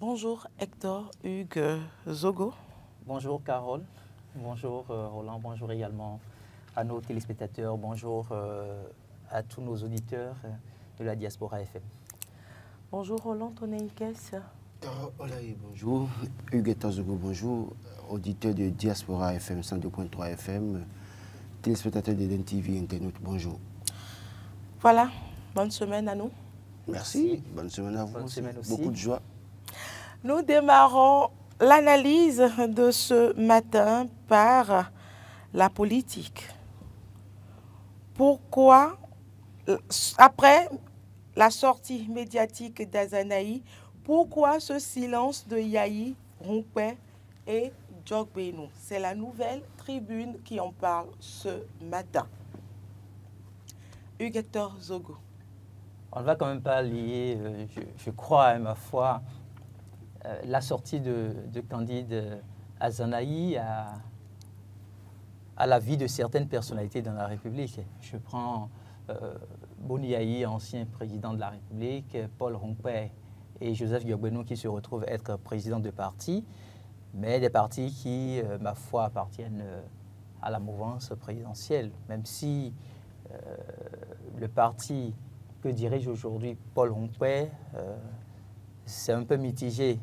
Bonjour Hector Hugues Zogo. Bonjour Carole, bonjour Roland, bonjour également à nos téléspectateurs, bonjour à tous nos auditeurs de la Diaspora FM. Bonjour Roland Toneikes. Bonjour, Hugues Zogo, bonjour, auditeurs de Diaspora FM 102.3 FM, téléspectateurs de DNTV Internet, bonjour. Voilà, bonne semaine à nous. Merci, bonne semaine à vous. Bonne semaine aussi. Beaucoup de joie. Nous démarrons l'analyse de ce matin par la politique. Pourquoi, après la sortie médiatique d'Azanaï, pourquoi ce silence de Yahi, Rompé et Djogbenou? C'est la Nouvelle Tribune qui en parle ce matin. Hugues Hector Zogo. On ne va quand même pas lier, je crois, à ma foi, la sortie de Candide Azanaï à la vie de certaines personnalités dans la République. Je prends Boni Yahi, ancien président de la République, Paul Rompé et Joseph Djogbenou qui se retrouvent être présidents de partis, mais des partis qui, ma foi, appartiennent à la mouvance présidentielle, même si le parti que dirige aujourd'hui Paul Rompé, c'est un peu mitigé,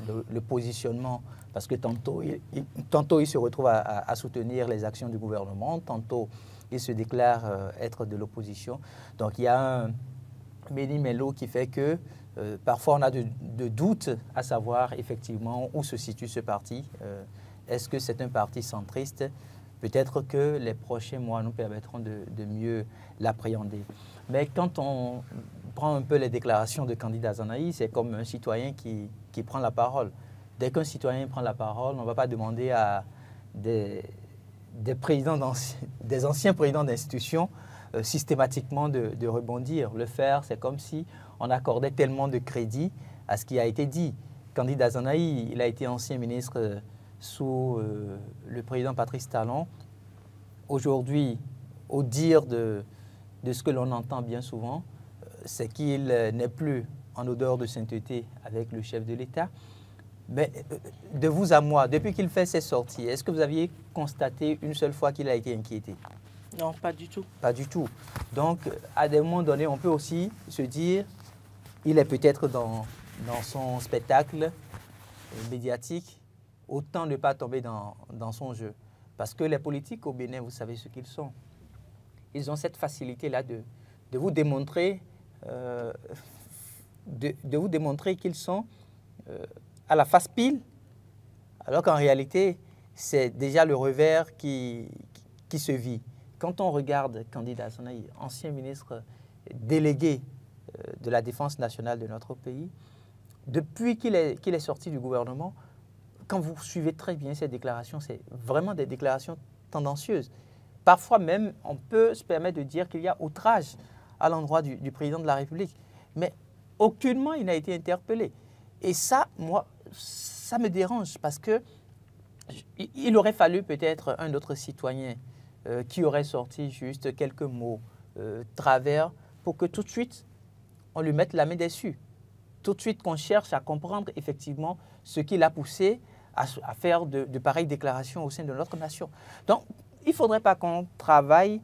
le positionnement, parce que tantôt il se retrouve à soutenir les actions du gouvernement, tantôt il se déclare être de l'opposition. Donc il y a un méli-mélo qui fait que parfois on a de doutes à savoir effectivement où se situe ce parti. Est-ce que c'est un parti centriste? Peut-être que les prochains mois nous permettront de mieux l'appréhender. Mais quand on prend un peu les déclarations de Candide Azanaï, c'est comme un citoyen qui prend la parole. Dès qu'un citoyen prend la parole, on ne va pas demander à des anciens présidents d'institutions systématiquement de rebondir. Le faire, c'est comme si on accordait tellement de crédit à ce qui a été dit. Candide Azanaï, il a été ancien ministre sous le président Patrice Talon. Aujourd'hui, au dire de ce que l'on entend bien souvent, c'est qu'il n'est plus en odeur de sainteté avec le chef de l'État. Mais de vous à moi, depuis qu'il fait ses sorties, est-ce que vous aviez constaté une seule fois qu'il a été inquiété? Non, pas du tout. Pas du tout. Donc, à des moments donnés, on peut aussi se dire, il est peut-être dans son spectacle médiatique, autant ne pas tomber dans son jeu. Parce que les politiques au Bénin, vous savez ce qu'ils sont. Ils ont cette facilité-là de vous démontrer, qu'ils sont à la face pile, alors qu'en réalité, c'est déjà le revers qui se vit. Quand on regarde Candide Azanaï, ancien ministre délégué de la Défense nationale de notre pays, depuis qu'il est sorti du gouvernement, quand vous suivez très bien ces déclarations, c'est vraiment des déclarations tendancieuses. Parfois même, on peut se permettre de dire qu'il y a outrage à l'endroit du président de la République. Mais aucunement il n'a été interpellé. Et ça, moi, ça me dérange parce qu'il aurait fallu peut-être un autre citoyen qui aurait sorti juste quelques mots travers pour que tout de suite, on lui mette la main dessus. Tout de suite qu'on cherche à comprendre effectivement ce qui l'a poussé à faire de pareilles déclarations au sein de notre nation. Donc, il ne faudrait pas qu'on travaille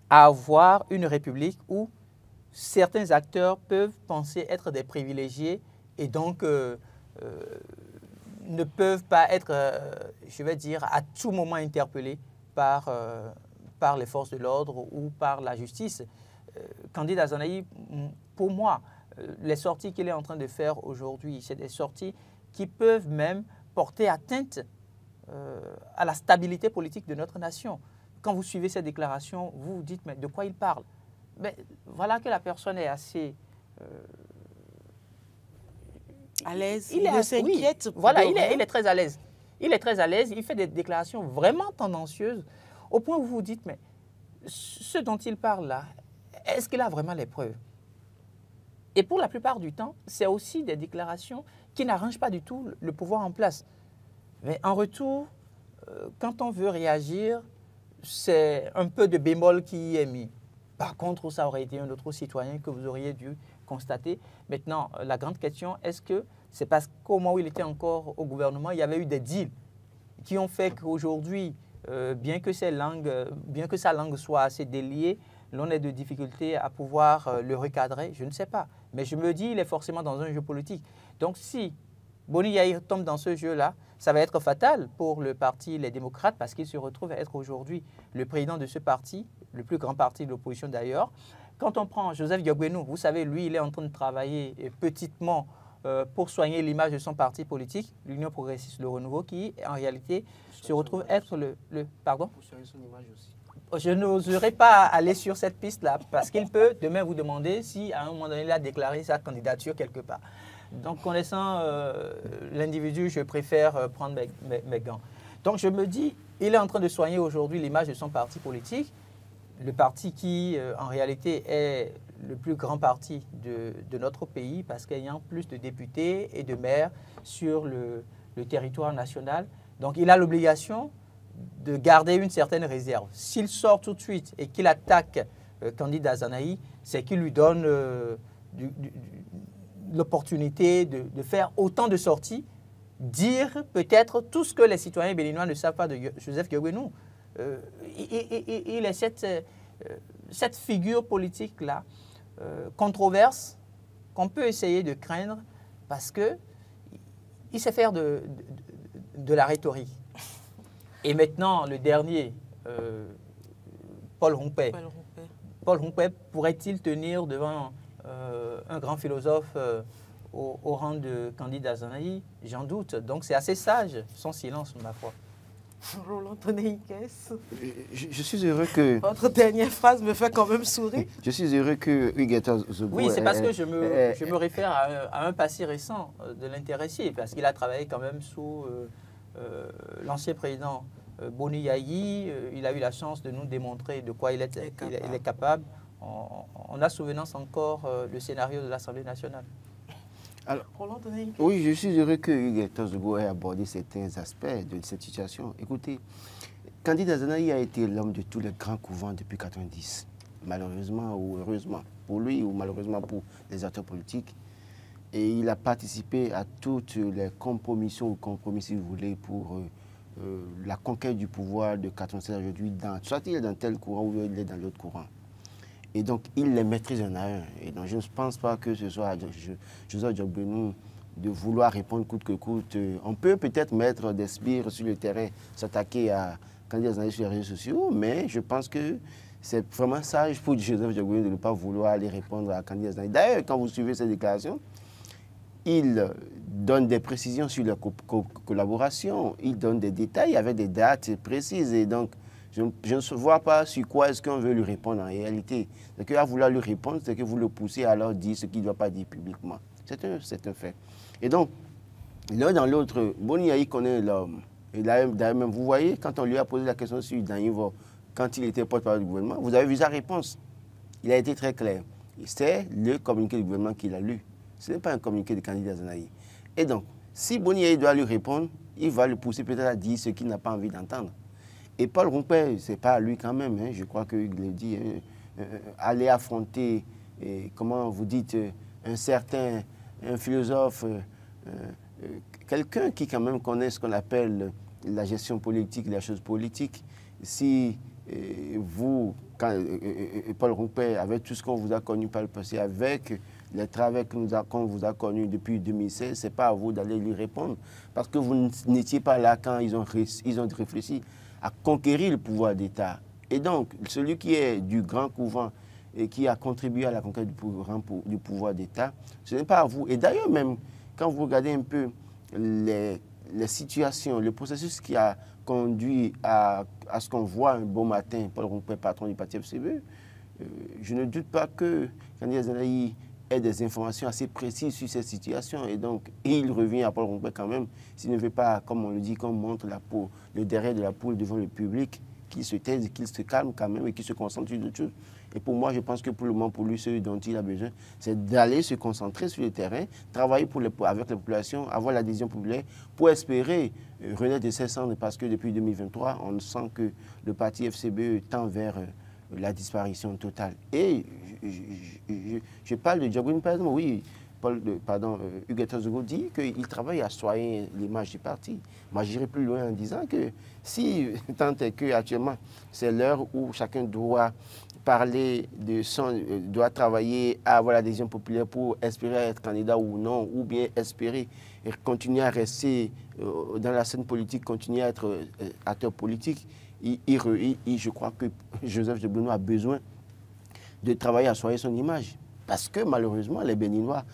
à avoir une république où certains acteurs peuvent penser être des privilégiés et donc ne peuvent pas être, je vais dire, à tout moment interpellés par les forces de l'ordre ou par la justice. Candide Azanaï, pour moi, les sorties qu'il est en train de faire aujourd'hui, c'est des sorties qui peuvent même porter atteinte à la stabilité politique de notre nation. Quand vous suivez ces déclarations, vous vous dites, mais de quoi il parle? Mais voilà que la personne est assez... À l'aise, il s'inquiète. Oui, voilà, il est très à l'aise. Il est très à l'aise, il fait des déclarations vraiment tendancieuses, au point où vous vous dites, mais ce dont il parle là, est-ce qu'il a vraiment les preuves? Et pour la plupart du temps, c'est aussi des déclarations qui n'arrangent pas du tout le pouvoir en place. Mais en retour, quand on veut réagir, c'est un peu de bémol qui est mis. Par contre, ça aurait été un autre citoyen que vous auriez dû constaté. Maintenant, la grande question, est-ce que c'est parce qu'au moment où il était encore au gouvernement, il y avait eu des deals qui ont fait qu'aujourd'hui, bien que sa langue soit assez déliée, l'on ait de difficultés à pouvoir le recadrer? Je ne sais pas. Mais je me dis, il est forcément dans un jeu politique. Donc si Boni Yayi tombe dans ce jeu-là, ça va être fatal pour le parti Les Démocrates parce qu'il se retrouve à être aujourd'hui le président de ce parti, le plus grand parti de l'opposition d'ailleurs. Quand on prend Joseph Diogbenou, vous savez, lui, il est en train de travailler petitement pour soigner l'image de son parti politique, l'Union progressiste, le renouveau, qui en réalité se retrouve être le pardon. Pour soigner son image aussi. Je n'oserais pas aller sur cette piste-là parce qu'il peut demain vous demander si à un moment donné il a déclaré sa candidature quelque part. Donc connaissant l'individu, je préfère prendre mes gants. Donc je me dis, il est en train de soigner aujourd'hui l'image de son parti politique, le parti qui en réalité est le plus grand parti de notre pays parce qu'il y a plus de députés et de maires sur le territoire national. Donc il a l'obligation de garder une certaine réserve. S'il sort tout de suite et qu'il attaque Candide Azanahi, c'est qu'il lui donne l'opportunité de faire autant de sorties, dire peut-être tout ce que les citoyens béninois ne savent pas de Joseph Diogbenou. Il est cette figure politique-là, controverse, qu'on peut essayer de craindre parce qu'il sait faire de la rhétorique. Et maintenant, le dernier, Paul Rompé. Paul Rompé pourrait-il tenir devant un grand philosophe au rang de Candide Azanahi? J'en doute. Donc c'est assez sage, son silence, ma foi. Roland Tonéikes. Je suis heureux que... Votre dernière phrase me fait quand même sourire. Je suis heureux que Huguetta Zogo... Oui, c'est parce que je me réfère à un passé récent de l'intéressé, parce qu'il a travaillé quand même sous l'ancien président Boni Yayi. Il a eu la chance de nous démontrer de quoi il est capable. On a souvenance encore le scénario de l'Assemblée nationale. Alors, oui, je suis heureux que Huguetta Zogo ait abordé certains aspects de cette situation. Écoutez, Candide Azanahi a été l'homme de tous les grands couvents depuis 1990. Malheureusement ou heureusement pour lui, ou malheureusement pour les acteurs politiques. Et il a participé à toutes les compromissions ou compromis, si vous voulez, pour la conquête du pouvoir de 1996 aujourd'hui. Soit il est dans tel courant ou il est dans l'autre courant. Et donc, il les maîtrise un à un. Et donc, je ne pense pas que ce soit Joseph Diogbenou de vouloir répondre coûte que coûte. On peut peut-être mettre des sbires sur le terrain, s'attaquer à Candide Azanahi sur les réseaux sociaux, mais je pense que c'est vraiment sage pour Joseph Diogbenou de ne pas vouloir aller répondre à Candide Azanahi. D'ailleurs, quand vous suivez ces déclarations, il donne des précisions sur la collaboration, il donne des détails avec des dates précises. Et donc, je ne vois pas sur quoi est-ce qu'on veut lui répondre en réalité. Ce qu'à vouloir lui répondre, c'est que vous le poussez à alors dire ce qu'il ne doit pas dire publiquement. C'est un fait. Et donc, l'un dans l'autre, Boni Yayi connaît l'homme. Et d'ailleurs, même, vous voyez, quand on lui a posé la question sur Danivo, quand il était porte-parole du gouvernement, vous avez vu sa réponse. Il a été très clair. C'est le communiqué du gouvernement qu'il a lu. Ce n'est pas un communiqué de Candide Azanahi. Et donc, si Boni Yayi doit lui répondre, il va le pousser peut-être à dire ce qu'il n'a pas envie d'entendre. Et Paul Rompé, ce n'est pas à lui quand même, hein, je crois qu'il le dit, aller affronter, comment vous dites, un philosophe, quelqu'un qui quand même connaît ce qu'on appelle la gestion politique, la chose politique. Si vous, Paul Rompé, avec tout ce qu'on vous a connu par le passé, avec les travaux qu'on vous a connus depuis 2016, ce n'est pas à vous d'aller lui répondre, parce que vous n'étiez pas là quand ils ont réfléchi à conquérir le pouvoir d'État. Et donc, celui qui est du grand couvent et qui a contribué à la conquête du pouvoir d'État, ce n'est pas à vous. Et d'ailleurs, même quand vous regardez un peu les situations, le processus qui a conduit à ce qu'on voit un beau matin Paul Rompé, patron du parti FCB, je ne doute pas que Candide Azanahi ait des informations assez précises sur cette situation. Et donc, il revient à Paul Rompé quand même, s'il ne veut pas, comme on le dit, qu'on montre le derrière de la poule devant le public, qu'il se taise, qu'il se calme quand même et qu'il se concentre sur d'autres choses. Et pour moi, je pense que pour le moment, pour lui, ce dont il a besoin, c'est d'aller se concentrer sur le terrain, travailler avec la population, avoir l'adhésion populaire pour espérer renaître de ses cendres, parce que depuis 2023, on sent que le parti FCB tend vers la disparition totale. Et je parle de Djogbin, par exemple, oui, Hugues Zogo dit qu'il travaille à soigner l'image du parti. Moi, j'irai plus loin en disant que si, tant est que actuellement, c'est l'heure où chacun doit parler de doit travailler à avoir l'adhésion populaire pour espérer être candidat ou non, ou bien espérer et continuer à rester dans la scène politique, continuer à être acteur politique, je crois que Joseph Djogbin a besoin de travailler à soigner son image. Parce que malheureusement, les Béninois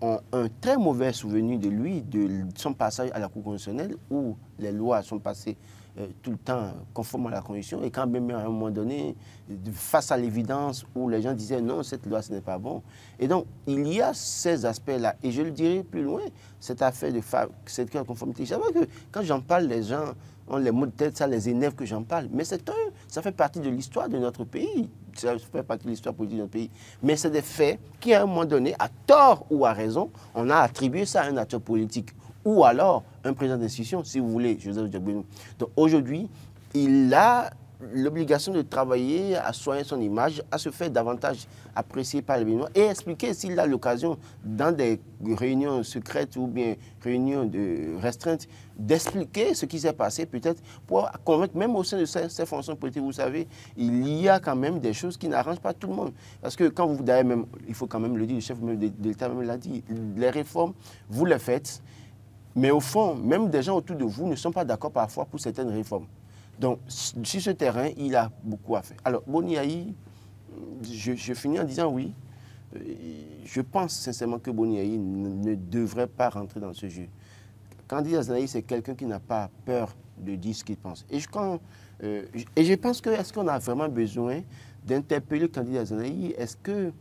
ont un très mauvais souvenir de lui, de son passage à la Cour constitutionnelle, où les lois sont passées tout le temps conformes à la Constitution, et quand même à un moment donné, face à l'évidence où les gens disaient non, cette loi ce n'est pas bon. Et donc, il y a ces aspects-là, et je le dirai plus loin, cette affaire de cette conformité. Je sais que quand j'en parle, les gens ont les mots de tête, ça les énerve que j'en parle, mais ça fait partie de l'histoire de notre pays. Ça fait partie de l'histoire politique de notre pays. Mais c'est des faits qui, à un moment donné, à tort ou à raison, on a attribué ça à un acteur politique. Ou alors, un président d'institution, si vous voulez, Joseph Djogbin. Donc aujourd'hui, il a l'obligation de travailler à soigner son image, à se faire davantage apprécier par les Béninois et expliquer s'il a l'occasion, dans des réunions secrètes ou bien réunions restreintes, d'expliquer ce qui s'est passé, peut-être pour convaincre, même au sein de ces fonctions politiques, vous savez, il y a quand même des choses qui n'arrangent pas tout le monde. Parce que quand vous, d'ailleurs, même, il faut quand même le dire, le chef de l'État même l'a dit, les réformes, vous les faites, mais au fond, même des gens autour de vous ne sont pas d'accord parfois pour certaines réformes. Donc, sur ce terrain, il a beaucoup à faire. Alors, Boni Yayi, je finis en disant oui. Je pense sincèrement que Boni Yayi ne devrait pas rentrer dans ce jeu. Candidat Azanaï, c'est quelqu'un qui n'a pas peur de dire ce qu'il pense. Et je pense que, est-ce qu'on a vraiment besoin d'interpeller Candidat Azanaï? Est-ce que,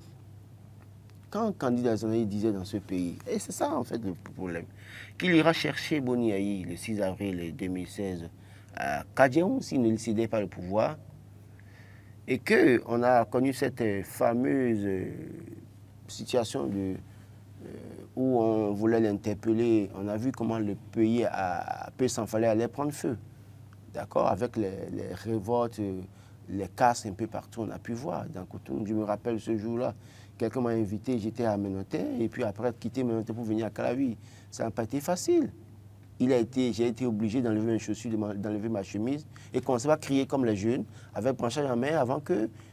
quand Candidat Azanaï disait dans ce pays, et c'est ça en fait le problème, qu'il ira chercher Boni Yayi le 6 avril 2016 à Kadiaou s'il ne cédait pas le pouvoir, et qu'on a connu cette fameuse situation où on voulait l'interpeller. On a vu comment le pays peu s'en fallait aller prendre feu, d'accord, avec les révoltes, les casses un peu partout, on a pu voir. Dans Cotonou, je me rappelle ce jour-là, quelqu'un m'a invité, j'étais à Ménoté, et puis après quitter Ménoté pour venir à Calavi. Ça n'a pas été facile. J'ai été obligé d'enlever mes chaussures, d'enlever ma chemise et commencer à crier comme les jeunes, avec branchage en main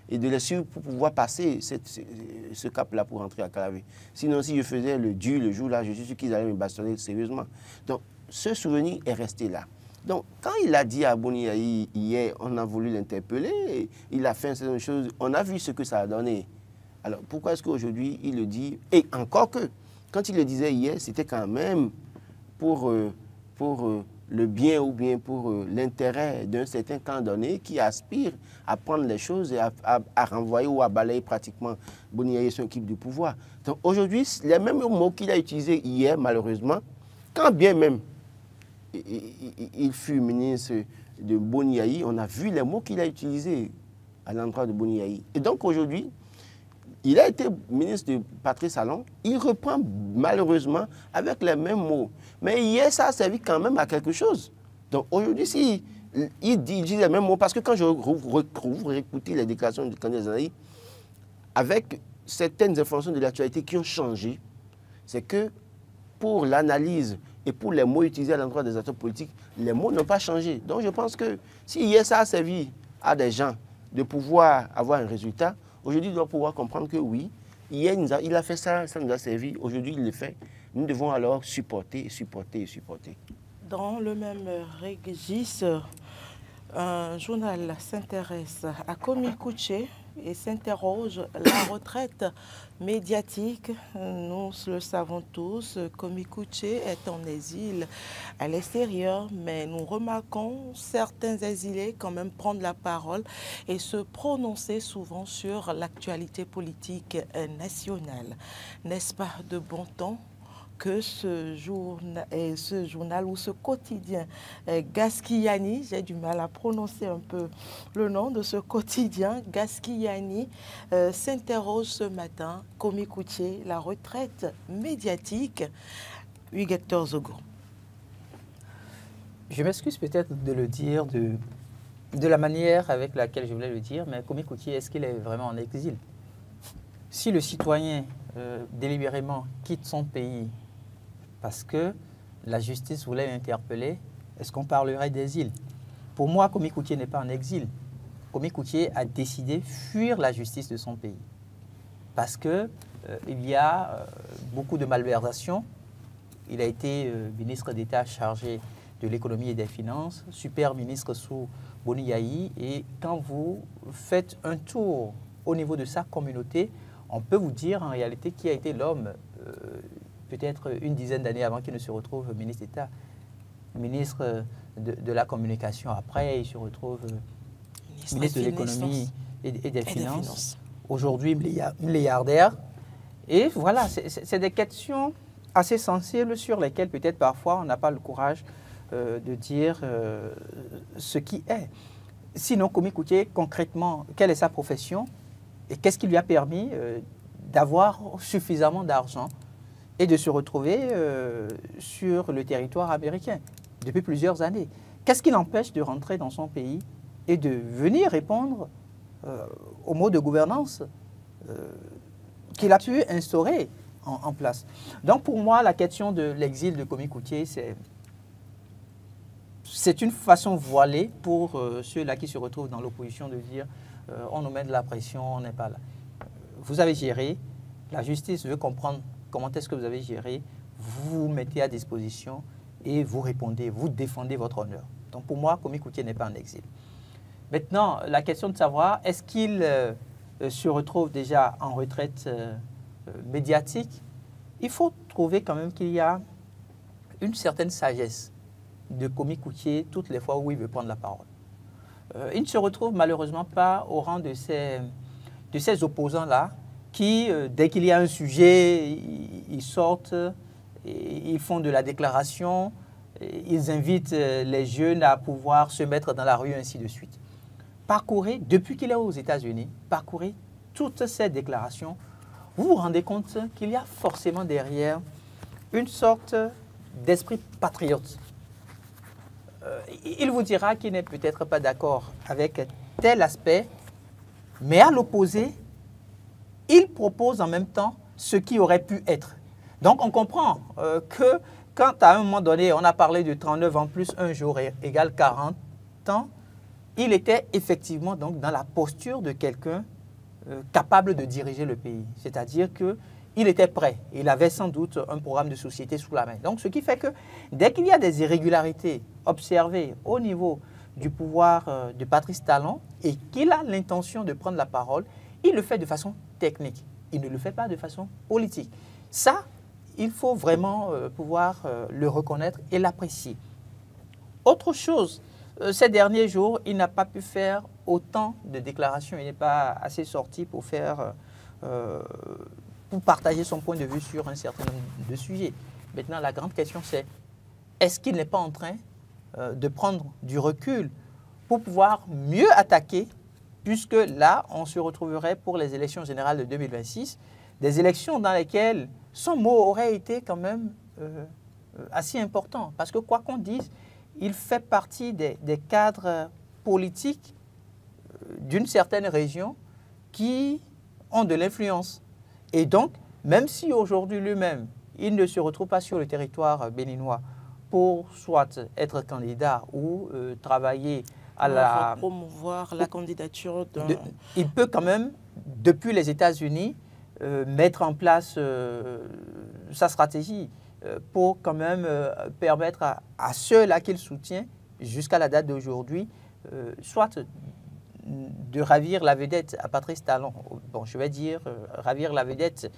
et de laisser pour pouvoir passer ce cap-là pour rentrer à Calavi. Sinon, si je faisais le jour-là, je suis sûr qu'ils allaient me bastonner sérieusement. Donc, ce souvenir est resté là. Donc, quand il a dit à Boni Yayi hier, on a voulu l'interpeller, il a fait une certaine chose, on a vu ce que ça a donné. Alors, pourquoi est-ce qu'aujourd'hui, il le dit? Et encore que, quand il le disait hier, c'était quand même pour le bien ou bien pour l'intérêt d'un certain camp donné qui aspire à prendre les choses et à renvoyer ou à balayer pratiquement Boni Yayi et son équipe du pouvoir. Donc aujourd'hui, les mêmes mots qu'il a utilisés hier, malheureusement, quand bien même il fut ministre de Boni Yayi, on a vu les mots qu'il a utilisés à l'endroit de Boni Yayi. Et donc aujourd'hui, il a été ministre de Patrice Talon, il reprend malheureusement avec les mêmes mots. Mais hier, ça a servi quand même à quelque chose. Donc aujourd'hui, si il dit les mêmes mots, parce que quand je recouvre écouter les déclarations du candidat Azanaï, avec certaines informations de l'actualité qui ont changé, c'est que pour l'analyse et pour les mots utilisés à l'endroit des acteurs politiques, les mots n'ont pas changé. Donc je pense que si hier, ça a servi à des gens de pouvoir avoir un résultat, aujourd'hui, il doit pouvoir comprendre que oui, hier, il a fait ça, ça nous a servi. Aujourd'hui, il le fait. Nous devons alors supporter, supporter et supporter. Dans le même registre, un journal s'intéresse à Komi Kouché et s'interroge la retraite médiatique. Nous le savons tous, Komi Kouché est en exil à l'extérieur, mais nous remarquons certains exilés quand même prendre la parole et se prononcer souvent sur l'actualité politique nationale. N'est-ce pas de bon ton que ce journal ou ce quotidien Gaskiani, j'ai du mal à prononcer un peu le nom de ce quotidien, Gaskiani, s'interroge ce matin, Komi Kouché, la retraite médiatique, Hugues Zogo. Je m'excuse peut-être de le dire, de la manière avec laquelle je voulais le dire, mais Kwame Coutié, est-ce qu'il est vraiment en exil? Si le citoyen délibérément quitte son pays parce que la justice voulait l'interpeller, est-ce qu'on parlerait d'exil? Pour moi, Kwame Coutié n'est pas en exil. Kwame Coutié a décidé de fuir la justice de son pays parce qu'il y a beaucoup de malversations. Il a été ministre d'État chargé de l'économie et des finances, super ministre sous Boni Yayi. Et quand vous faites un tour au niveau de sa communauté, on peut vous dire en réalité qui a été l'homme, peut-être une dizaine d'années avant qu'il ne se retrouve ministre d'État, ministre de la communication. Après, il se retrouve ministre de l'économie et des finances. Aujourd'hui, milliardaire. Et voilà, c'est des questions assez sensibles sur lesquelles peut-être parfois on n'a pas le courage de dire ce qui est. Sinon, Kwame Coutié, concrètement, quelle est sa profession et qu'est-ce qui lui a permis d'avoir suffisamment d'argent et de se retrouver sur le territoire américain depuis plusieurs années? Qu'est-ce qui l'empêche de rentrer dans son pays et de venir répondre aux mots de gouvernance qu'il a pu instaurer en place? Donc pour moi, la question de l'exil de Kwame Coutié, c'est une façon voilée pour ceux-là qui se retrouvent dans l'opposition de dire on nous met de la pression, on n'est pas là. Vous avez géré, la justice veut comprendre comment est-ce que vous avez géré, vous vous mettez à disposition et vous répondez, vous défendez votre honneur. Donc pour moi, Kwame Coutié n'est pas en exil. Maintenant, la question de savoir, est-ce qu'il se retrouve déjà en retraite médiatique? Il faut trouver quand même qu'il y a une certaine sagesse de Kwame Coutié toutes les fois où il veut prendre la parole. Il ne se retrouve malheureusement pas au rang de ces opposants-là qui, dès qu'il y a un sujet, ils sortent, ils font de la déclaration, ils invitent les jeunes à pouvoir se mettre dans la rue, ainsi de suite. Parcourez, depuis qu'il est aux États-Unis, parcourez toutes ces déclarations, vous vous rendez compte qu'il y a forcément derrière une sorte d'esprit patriote. Il vous dira qu'il n'est peut-être pas d'accord avec tel aspect, mais à l'opposé, il propose en même temps ce qui aurait pu être. Donc on comprend que quand à un moment donné, on a parlé de 39 ans plus un jour égale 40 ans, il était effectivement donc dans la posture de quelqu'un capable de diriger le pays. C'est-à-dire qu'il était prêt. Il avait sans doute un programme de société sous la main. Donc ce qui fait que dès qu'il y a des irrégularités observées au niveau du pouvoir de Patrice Talon et qu'il a l'intention de prendre la parole, il le fait de façon technique. Il ne le fait pas de façon politique. Ça, il faut vraiment pouvoir le reconnaître et l'apprécier. Autre chose, ces derniers jours, il n'a pas pu faire autant de déclarations. Il n'est pas assez sorti pour partager son point de vue sur un certain nombre de sujets. Maintenant, la grande question, c'est est-ce qu'il n'est pas en train de prendre du recul pour pouvoir mieux attaquer, puisque là, on se retrouverait pour les élections générales de 2026, des élections dans lesquelles son mot aurait été quand même assez important. Parce que quoi qu'on dise, il fait partie des cadres politiques d'une certaine région qui ont de l'influence. Et donc, même si aujourd'hui lui-même, il ne se retrouve pas sur le territoire béninois pour soit être candidat ou travailler à promouvoir la candidature d'un... Il peut quand même, depuis les États-Unis, mettre en place sa stratégie pour quand même permettre à ceux-là qu'il soutient, jusqu'à la date d'aujourd'hui, soit de ravir la vedette à Patrice Talon, bon, je vais dire ravir la vedette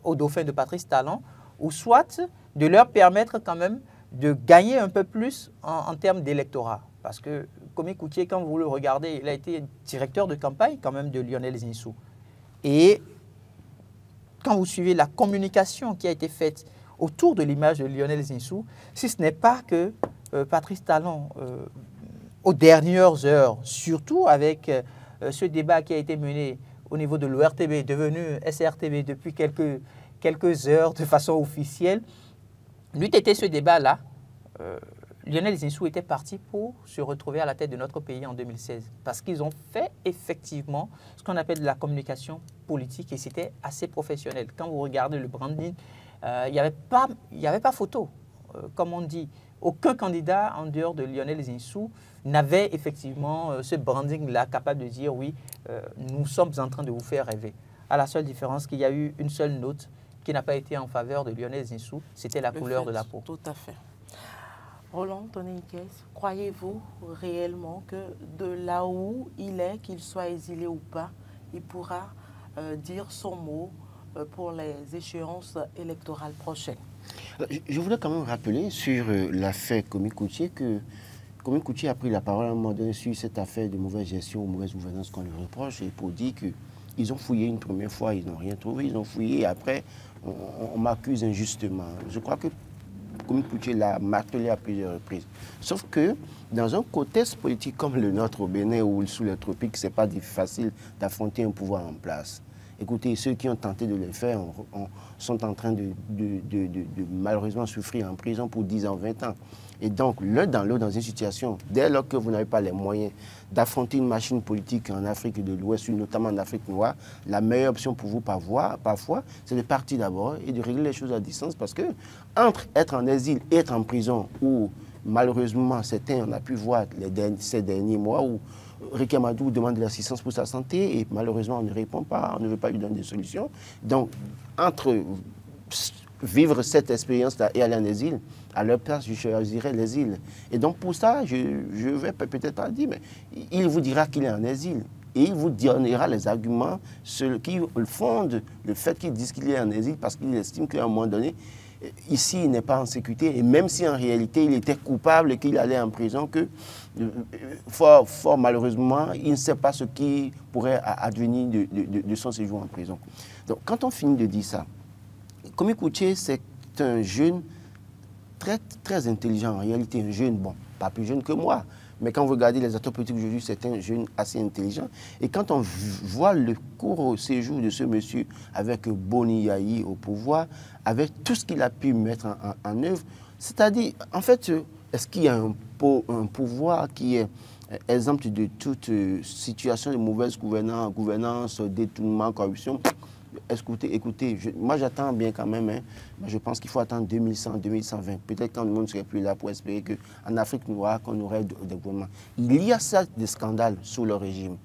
au dauphin de Patrice Talon, ou soit de leur permettre quand même de gagner un peu plus en termes d'électorat. Parce que Kwame Coutié, quand vous le regardez, il a été directeur de campagne quand même de Lionel Zinsou. Et quand vous suivez la communication qui a été faite autour de l'image de Lionel Zinsou, si ce n'est pas que Patrice Talon, aux dernières heures, surtout avec ce débat qui a été mené au niveau de l'ORTB, devenu SRTB depuis quelques heures de façon officielle, n'eût été ce débat-là, Lionel Zinsou était parti pour se retrouver à la tête de notre pays en 2016 parce qu'ils ont fait effectivement ce qu'on appelle de la communication politique et c'était assez professionnel. Quand vous regardez le branding, il n'y avait pas photo, comme on dit. Aucun candidat en dehors de Lionel Zinsou n'avait effectivement ce branding-là capable de dire oui, nous sommes en train de vous faire rêver. À la seule différence qu'il y a eu une seule note qui n'a pas été en faveur de Lionel Zinsou, c'était la couleur de la peau. Tout à fait. Roland Tonenquez, croyez-vous réellement que de là où il est, qu'il soit exilé ou pas, il pourra dire son mot pour les échéances électorales prochaines? Je voulais quand même rappeler sur l'affaire Kwame Coutié que Kwame Coutié a pris la parole à un moment donné sur cette affaire de mauvaise gestion ou mauvaise gouvernance qu'on lui reproche et pour dire qu'ils ont fouillé une première fois, ils n'ont rien trouvé, ils ont fouillé et après on m'accuse injustement. Je crois que Kwame Coutié l'a martelé à plusieurs reprises. Sauf que dans un contexte politique comme le nôtre au Bénin ou sous les tropiques, ce n'est pas facile d'affronter un pouvoir en place. Écoutez, ceux qui ont tenté de le faire sont en train de malheureusement souffrir en prison pour 10 ans, 20 ans. Et donc, l'un dans l'autre, dans une situation, dès lors que vous n'avez pas les moyens d'affronter une machine politique en Afrique de l'Ouest, notamment en Afrique noire, la meilleure option pour vous, parfois, c'est de partir d'abord et de régler les choses à distance. Parce que, entre être en exil et être en prison, où malheureusement, certains, on a pu voir ces derniers mois, où Ricky Amadou demande de l'assistance pour sa santé et malheureusement, on ne répond pas, on ne veut pas lui donner de solution. Donc, entre vivre cette expérience-là et aller en exil, à leur place, je choisirais l'exil. Et donc, pour ça, je vais peut-être pas dire, mais il vous dira qu'il est en exil. Et il vous donnera les arguments qui fondent le fait qu'il dise qu'il est en exil parce qu'il estime qu'à un moment donné, ici, il n'est pas en sécurité. Et même si en réalité, il était coupable et qu'il allait en prison, que fort malheureusement, il ne sait pas ce qui pourrait advenir de son séjour en prison. Donc, quand on finit de dire ça, Kwame Coutié, c'est un jeune très intelligent. En réalité, un jeune, bon, pas plus jeune que moi, mais quand vous regardez les acteurs politiques aujourd'hui, c'est un jeune assez intelligent. Et quand on voit le court séjour de ce monsieur avec Boni Yayi au pouvoir, avec tout ce qu'il a pu mettre en œuvre, c'est-à-dire, en fait, est-ce qu'il y a un pouvoir qui est exempt de toute situation de mauvaise gouvernance, détournement, corruption? Écoutez, moi j'attends bien quand même, hein, mais je pense qu'il faut attendre 2100, 2120. Peut-être quand le monde ne serait plus là pour espérer qu'en Afrique noire, qu'on aurait des gouvernements. Il y a ça des scandales sous le régime.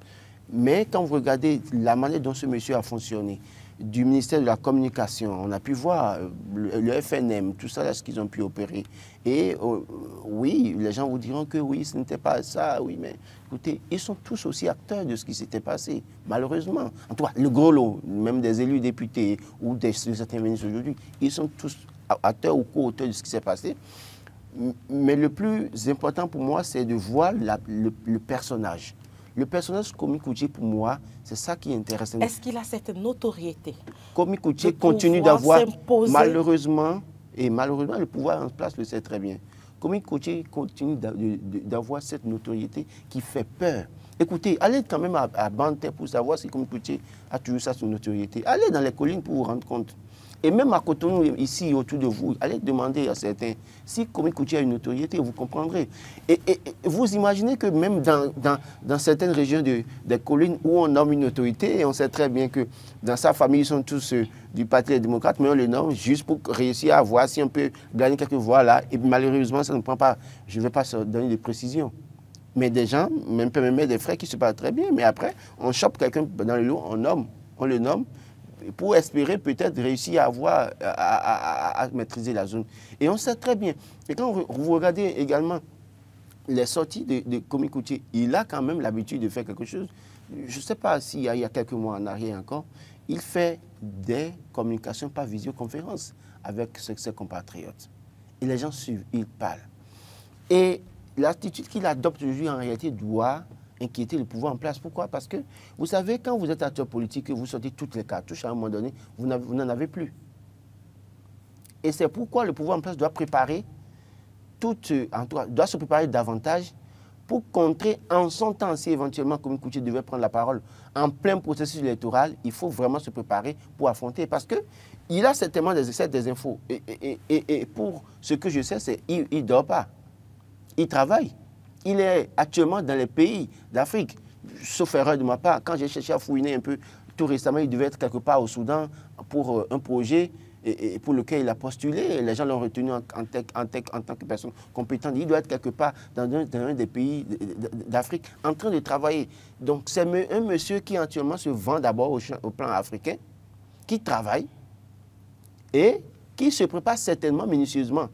Mais quand vous regardez la manière dont ce monsieur a fonctionné, du ministère de la Communication, on a pu voir le FNM, tout ça, là, ce qu'ils ont pu opérer. Et oui, les gens vous diront que oui, ce n'était pas ça, oui, mais écoutez, ils sont tous aussi acteurs de ce qui s'était passé, malheureusement. En tout cas, le gros lot, même des élus députés ou de certains ministres aujourd'hui, ils sont tous acteurs ou co-auteurs de ce qui s'est passé. Mais le plus important pour moi, c'est de voir le personnage. Le personnage Kwame Coutié, pour moi, c'est ça qui est intéressant. Est-ce qu'il a cette notoriété? Kwame Coutié continue d'avoir, malheureusement, le pouvoir en place le sait très bien. Kwame Coutié continue d'avoir cette notoriété qui fait peur. Écoutez, allez quand même à Banté pour savoir si Kwame Coutié a toujours ça, son notoriété. Allez dans les collines pour vous rendre compte. Et même à Cotonou, ici, autour de vous, allez demander à certains si Kwame Coutié a une notoriété, vous comprendrez. Et vous imaginez que même dans certaines régions des collines où on nomme une autorité, et on sait très bien que dans sa famille, ils sont tous du Parti des démocrates, mais on les nomme juste pour réussir à voir si on peut gagner quelques voix là. Et malheureusement, ça ne prend pas, je ne vais pas donner de précisions. Mais des gens, même des frères qui se parlent très bien, mais après, on chope quelqu'un dans le lot, on le nomme, pour espérer peut-être réussir à maîtriser la zone. Et on sait très bien. Et quand vous regardez également les sorties de Kwame Coutié, il a quand même l'habitude de faire quelque chose. Je ne sais pas s'il y a quelques mois en arrière encore, il fait des communications par visioconférence avec ses compatriotes. Et les gens suivent, ils parlent. Et l'attitude qu'il adopte aujourd'hui, en réalité, doit inquiéter le pouvoir en place. Pourquoi? Parce que, vous savez, quand vous êtes acteur politique et vous sortez toutes les cartouches, à un moment donné, vous n'en avez plus. Et c'est pourquoi le pouvoir en place doit préparer, doit se préparer davantage pour contrer en son temps, si éventuellement Kwame Coutié devait prendre la parole en plein processus électoral, il faut vraiment se préparer pour affronter. Parce qu'il a certainement des infos. Et pour ce que je sais, c'est qu'il ne dort pas. il travaille. Il est actuellement dans les pays d'Afrique. Sauf erreur de ma part, quand j'ai cherché à fouiner un peu, tout récemment, il devait être quelque part au Soudan pour un projet et pour lequel il a postulé. Les gens l'ont retenu en tant que personne compétente. Il doit être quelque part dans un des pays d'Afrique en train de travailler. Donc, c'est un monsieur qui actuellement se vend d'abord au plan africain, qui travaille et qui se prépare certainement minutieusement.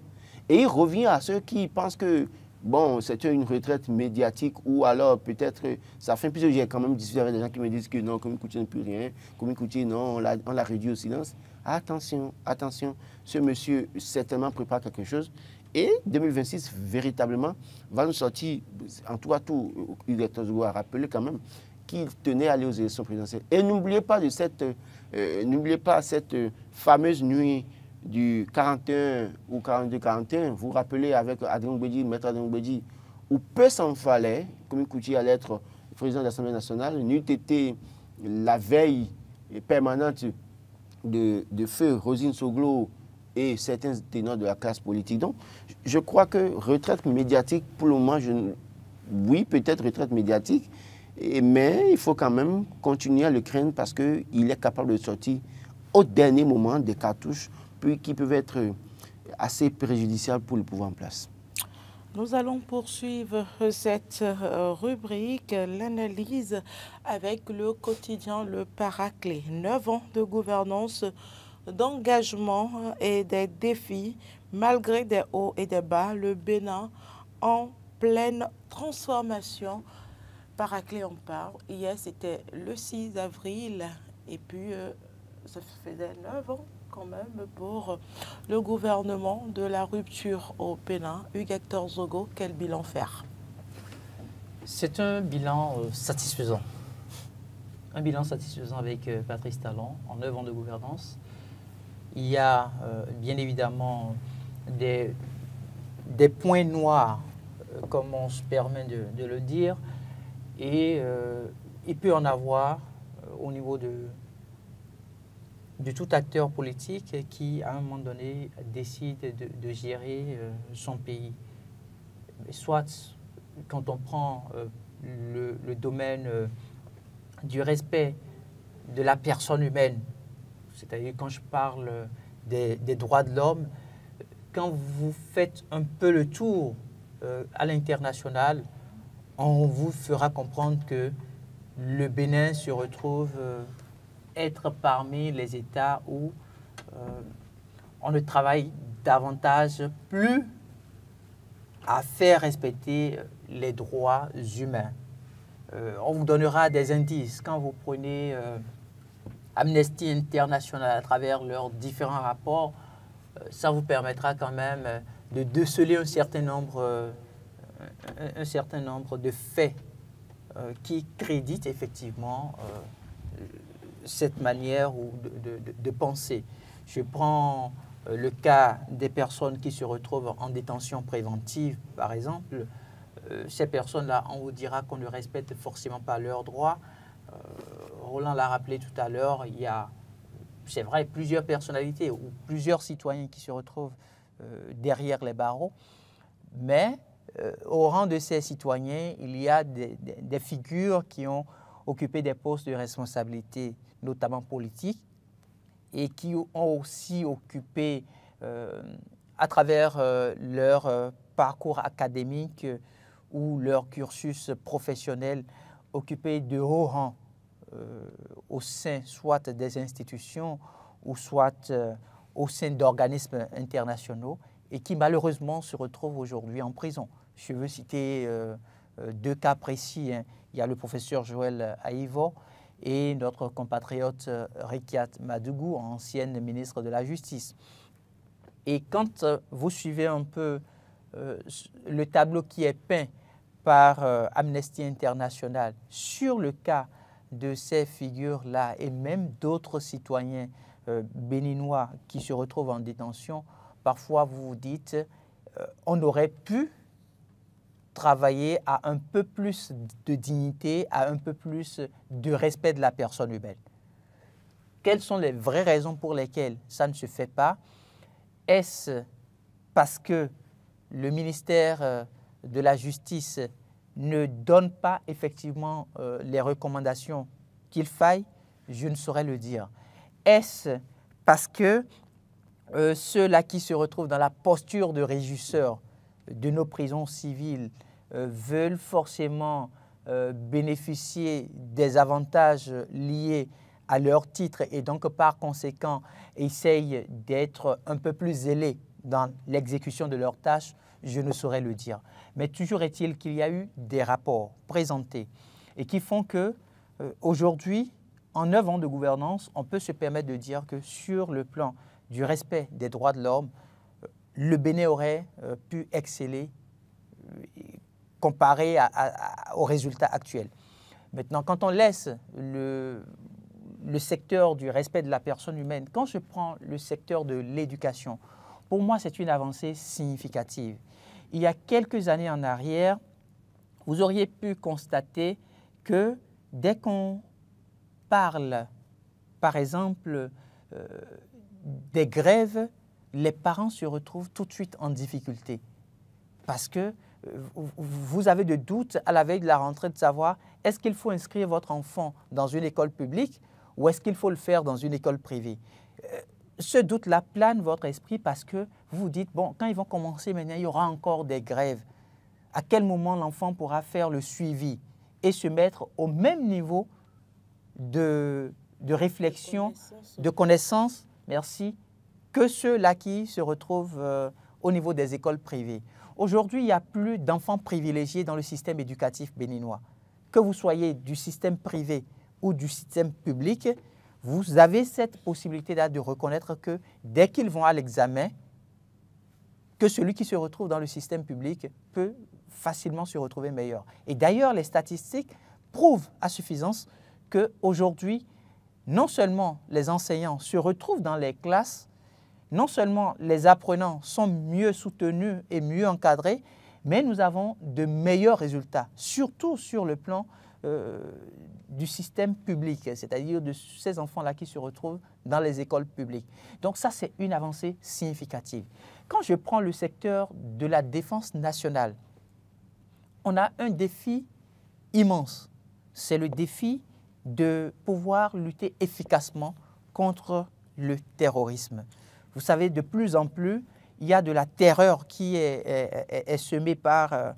Et il revient à ceux qui pensent que, bon, c'est une retraite médiatique ou alors peut-être ça fait plusieurs. J'ai quand même discuté avec des gens qui me disent que non, Kwame Coutie n'est plus rien, Kwame Coutie, non, on l'a réduit au silence. Attention, attention, ce monsieur certainement prépare quelque chose. Et 2026, véritablement, va nous sortir, en tout cas, Hugues Tozogo a rappelé quand même qu'il tenait à aller aux élections présidentielles. Et n'oubliez pas cette fameuse nuit du 41 ou 42-41, vous vous rappelez avec Adrien Gbedji, maître Adrien Gbedji, où peu s'en fallait, Kwame Coutie allait être président de l'Assemblée nationale, n'eût été la veille permanente de feu Rosine Soglo et certains ténors de la classe politique. Donc, je crois que retraite médiatique, pour le moment, oui, peut-être retraite médiatique, mais il faut quand même continuer à le craindre parce qu'il est capable de sortir au dernier moment des cartouches qui peuvent être assez préjudiciables pour le pouvoir en place. Nous allons poursuivre cette rubrique, l'analyse avec le quotidien Le Paraclet. 9 ans de gouvernance, d'engagement et des défis, malgré des hauts et des bas, le Bénin en pleine transformation. Paraclet en parle. Hier, c'était le 6 avril et puis ça faisait 9 ans quand même pour le gouvernement de la rupture au Bénin. Hugues Tozogo, quel bilan faire? C'est un bilan satisfaisant. Un bilan satisfaisant avec Patrice Talon en 9 ans de gouvernance. Il y a bien évidemment des points noirs, comme on se permet de le dire, et il peut en avoir au niveau de tout acteur politique qui, à un moment donné, décide de gérer son pays. Soit, quand on prend le domaine du respect de la personne humaine, c'est-à-dire quand je parle des droits de l'homme, quand vous faites un peu le tour à l'international, on vous fera comprendre que le Bénin se retrouve être parmi les États où on ne travaille davantage plus à faire respecter les droits humains. On vous donnera des indices. Quand vous prenez Amnesty International à travers leurs différents rapports, ça vous permettra quand même de déceler un certain nombre de faits qui créditent effectivement cette manière de penser. Je prends le cas des personnes qui se retrouvent en détention préventive, par exemple. Ces personnes-là, on vous dira qu'on ne respecte forcément pas leurs droits. Roland l'a rappelé tout à l'heure, il y a, c'est vrai, plusieurs personnalités ou plusieurs citoyens qui se retrouvent derrière les barreaux, mais au rang de ces citoyens, il y a des figures qui ont occupé des postes de responsabilité, notamment politiques, et qui ont aussi occupé, à travers leur parcours académique ou leur cursus professionnel, occupé de hauts rangs au sein soit des institutions ou soit au sein d'organismes internationaux et qui malheureusement se retrouvent aujourd'hui en prison. Je veux citer deux cas précis. Hein. Il y a le professeur Joël Aïvo et notre compatriote Rekiat Madougou, ancienne ministre de la Justice. Et quand vous suivez un peu le tableau qui est peint par Amnesty International sur le cas de ces figures-là et même d'autres citoyens béninois qui se retrouvent en détention, parfois vous vous dites on aurait pu travailler à un peu plus de dignité, à un peu plus de respect de la personne humaine. Quelles sont les vraies raisons pour lesquelles ça ne se fait pas? Est-ce parce que le ministère de la justice ne donne pas effectivement les recommandations qu'il faille, je ne saurais le dire. Est-ce parce que ceux-là qui se retrouvent dans la posture de régisseurs de nos prisons civiles veulent forcément bénéficier des avantages liés à leur titre et donc par conséquent essayent d'être un peu plus zélés dans l'exécution de leurs tâches? Je ne saurais le dire. Mais toujours est-il qu'il y a eu des rapports présentés et qui font que aujourd'hui, en 9 ans de gouvernance, on peut se permettre de dire que sur le plan du respect des droits de l'homme, le Bénin aurait pu exceller comparé aux résultats actuels. Maintenant, quand on laisse le secteur du respect de la personne humaine, quand je prends le secteur de l'éducation, pour moi, c'est une avancée significative. Il y a quelques années en arrière, vous auriez pu constater que dès qu'on parle, par exemple, des grèves, les parents se retrouvent tout de suite en difficulté parce que vous avez des doutes à la veille de la rentrée de savoir est-ce qu'il faut inscrire votre enfant dans une école publique ou est-ce qu'il faut le faire dans une école privée. Ce doute-là plane votre esprit parce que vous vous dites, bon, quand ils vont commencer maintenant, il y aura encore des grèves. À quel moment l'enfant pourra faire le suivi et se mettre au même niveau de réflexion, de connaissance, merci, que ceux-là qui se retrouvent au niveau des écoles privées. Aujourd'hui, il n'y a plus d'enfants privilégiés dans le système éducatif béninois. Que vous soyez du système privé ou du système public, vous avez cette possibilité de reconnaître que dès qu'ils vont à l'examen, que celui qui se retrouve dans le système public peut facilement se retrouver meilleur. Et d'ailleurs, les statistiques prouvent à suffisance qu'aujourd'hui, non seulement les enseignants se retrouvent dans les classes, non seulement les apprenants sont mieux soutenus et mieux encadrés, mais nous avons de meilleurs résultats, surtout sur le plan du système public, c'est-à-dire de ces enfants-là qui se retrouvent dans les écoles publiques. Donc ça, c'est une avancée significative. Quand je prends le secteur de la défense nationale, on a un défi immense. C'est le défi de pouvoir lutter efficacement contre le terrorisme. Vous savez, de plus en plus, il y a de la terreur qui est semée par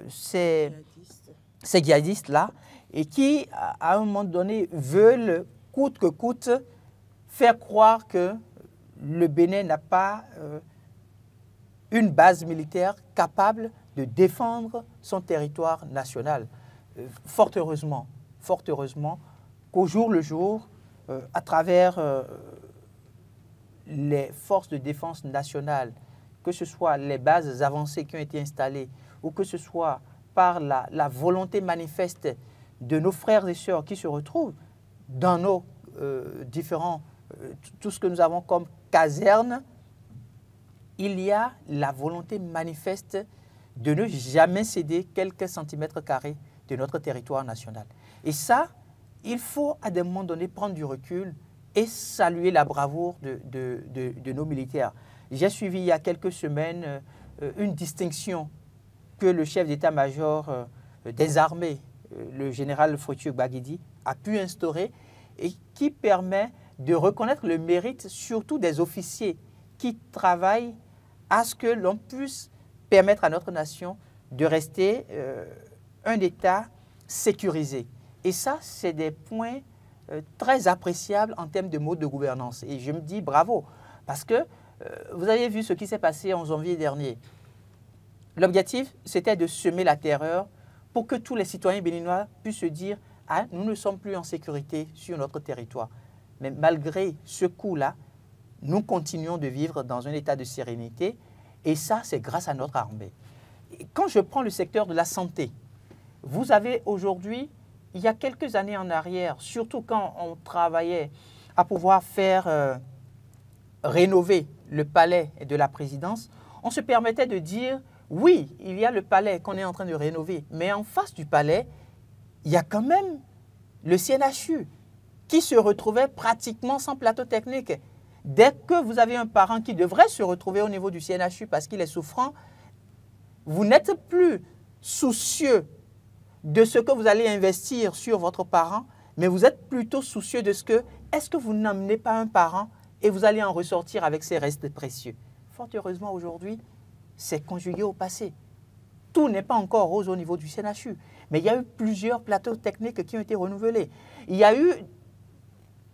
ces djihadistes-là et qui, à un moment donné, veulent, coûte que coûte, faire croire que le Bénin n'a pas une base militaire capable de défendre son territoire national. Fort heureusement qu'au jour le jour, à travers les forces de défense nationale, que ce soit les bases avancées qui ont été installées ou que ce soit par la volonté manifeste de nos frères et sœurs qui se retrouvent dans nos tout ce que nous avons comme casernes, il y a la volonté manifeste de ne jamais céder quelques centimètres carrés de notre territoire national. Et ça, il faut à des moments donnés prendre du recul et saluer la bravoure de nos militaires. J'ai suivi il y a quelques semaines une distinction que le chef d'état-major des armées, le général Frotieux Baguidi, a pu instaurer et qui permet de reconnaître le mérite surtout des officiers qui travaillent à ce que l'on puisse permettre à notre nation de rester un État sécurisé. Et ça, c'est des points très appréciables en termes de mode de gouvernance. Et je me dis bravo, parce que vous avez vu ce qui s'est passé en janvier dernier. L'objectif, c'était de semer la terreur pour que tous les citoyens béninois puissent se dire « Ah, nous ne sommes plus en sécurité sur notre territoire ». Mais malgré ce coup-là, nous continuons de vivre dans un état de sérénité et ça, c'est grâce à notre armée. Quand je prends le secteur de la santé, vous avez aujourd'hui, il y a quelques années en arrière, surtout quand on travaillait à pouvoir faire rénover le palais de la présidence, on se permettait de dire oui, il y a le palais qu'on est en train de rénover, mais en face du palais, il y a quand même le CNHU qui se retrouvait pratiquement sans plateau technique. Dès que vous avez un parent qui devrait se retrouver au niveau du CNHU parce qu'il est souffrant, vous n'êtes plus soucieux de ce que vous allez investir sur votre parent, mais vous êtes plutôt soucieux de ce que, est-ce que vous n'amenez pas un parent et vous allez en ressortir avec ces restes précieux. Fort heureusement, aujourd'hui, c'est conjugué au passé. Tout n'est pas encore rose au niveau du CNHU, mais il y a eu plusieurs plateaux techniques qui ont été renouvelés. Il y a eu,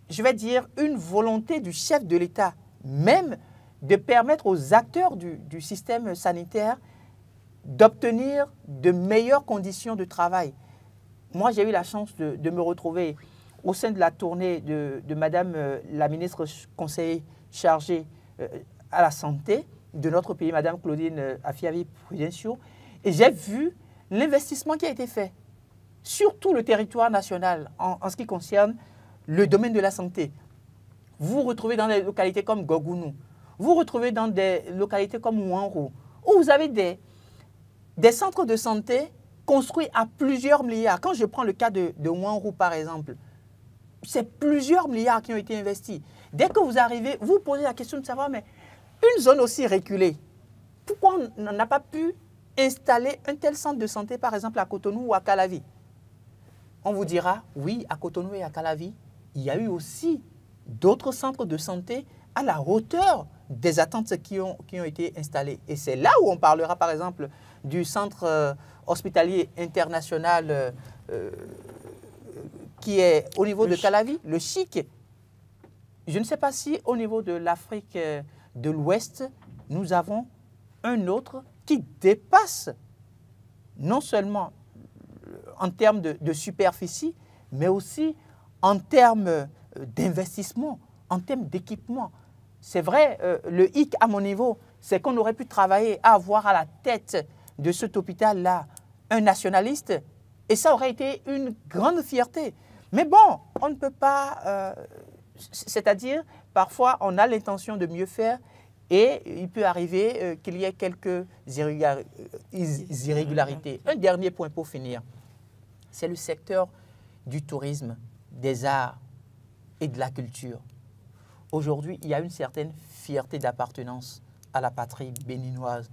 je vais dire, une volonté du chef de l'État, même de permettre aux acteurs du système sanitaire d'obtenir de meilleures conditions de travail. Moi, j'ai eu la chance de me retrouver au sein de la tournée de Madame la ministre conseillère chargée à la santé de notre pays, Madame Claudine Afiavi-Prudencio, et j'ai vu l'investissement qui a été fait sur tout le territoire national en ce qui concerne le domaine de la santé. Vous vous retrouvez dans des localités comme Gogounou, vous vous retrouvez dans des localités comme Ouanrou, où vous avez des centres de santé construits à plusieurs milliards. Quand je prends le cas de Ouanrou, par exemple, c'est plusieurs milliards qui ont été investis. Dès que vous arrivez, vous posez la question de savoir, mais une zone aussi reculée, pourquoi on n'a pas pu installer un tel centre de santé, par exemple, à Cotonou ou à Calavi? On vous dira, oui, à Cotonou et à Calavi, il y a eu aussi d'autres centres de santé à la hauteur des attentes qui ont été installées. Et c'est là où on parlera, par exemple, du centre hospitalier international qui est au niveau de Calavi, le CHIC. Je ne sais pas si au niveau de l'Afrique de l'Ouest, nous avons un autre qui dépasse non seulement en termes de superficie, mais aussi en termes d'investissement, en termes d'équipement. C'est vrai, le hic à mon niveau, c'est qu'on aurait pu travailler à avoir à la tête de cet hôpital-là un nationaliste, et ça aurait été une grande fierté. Mais bon, on ne peut pas, c'est-à-dire, parfois, on a l'intention de mieux faire, et il peut arriver qu'il y ait quelques irrégularités. Un dernier point pour finir, c'est le secteur du tourisme, des arts et de la culture. Aujourd'hui, il y a une certaine fierté d'appartenance à la patrie béninoise.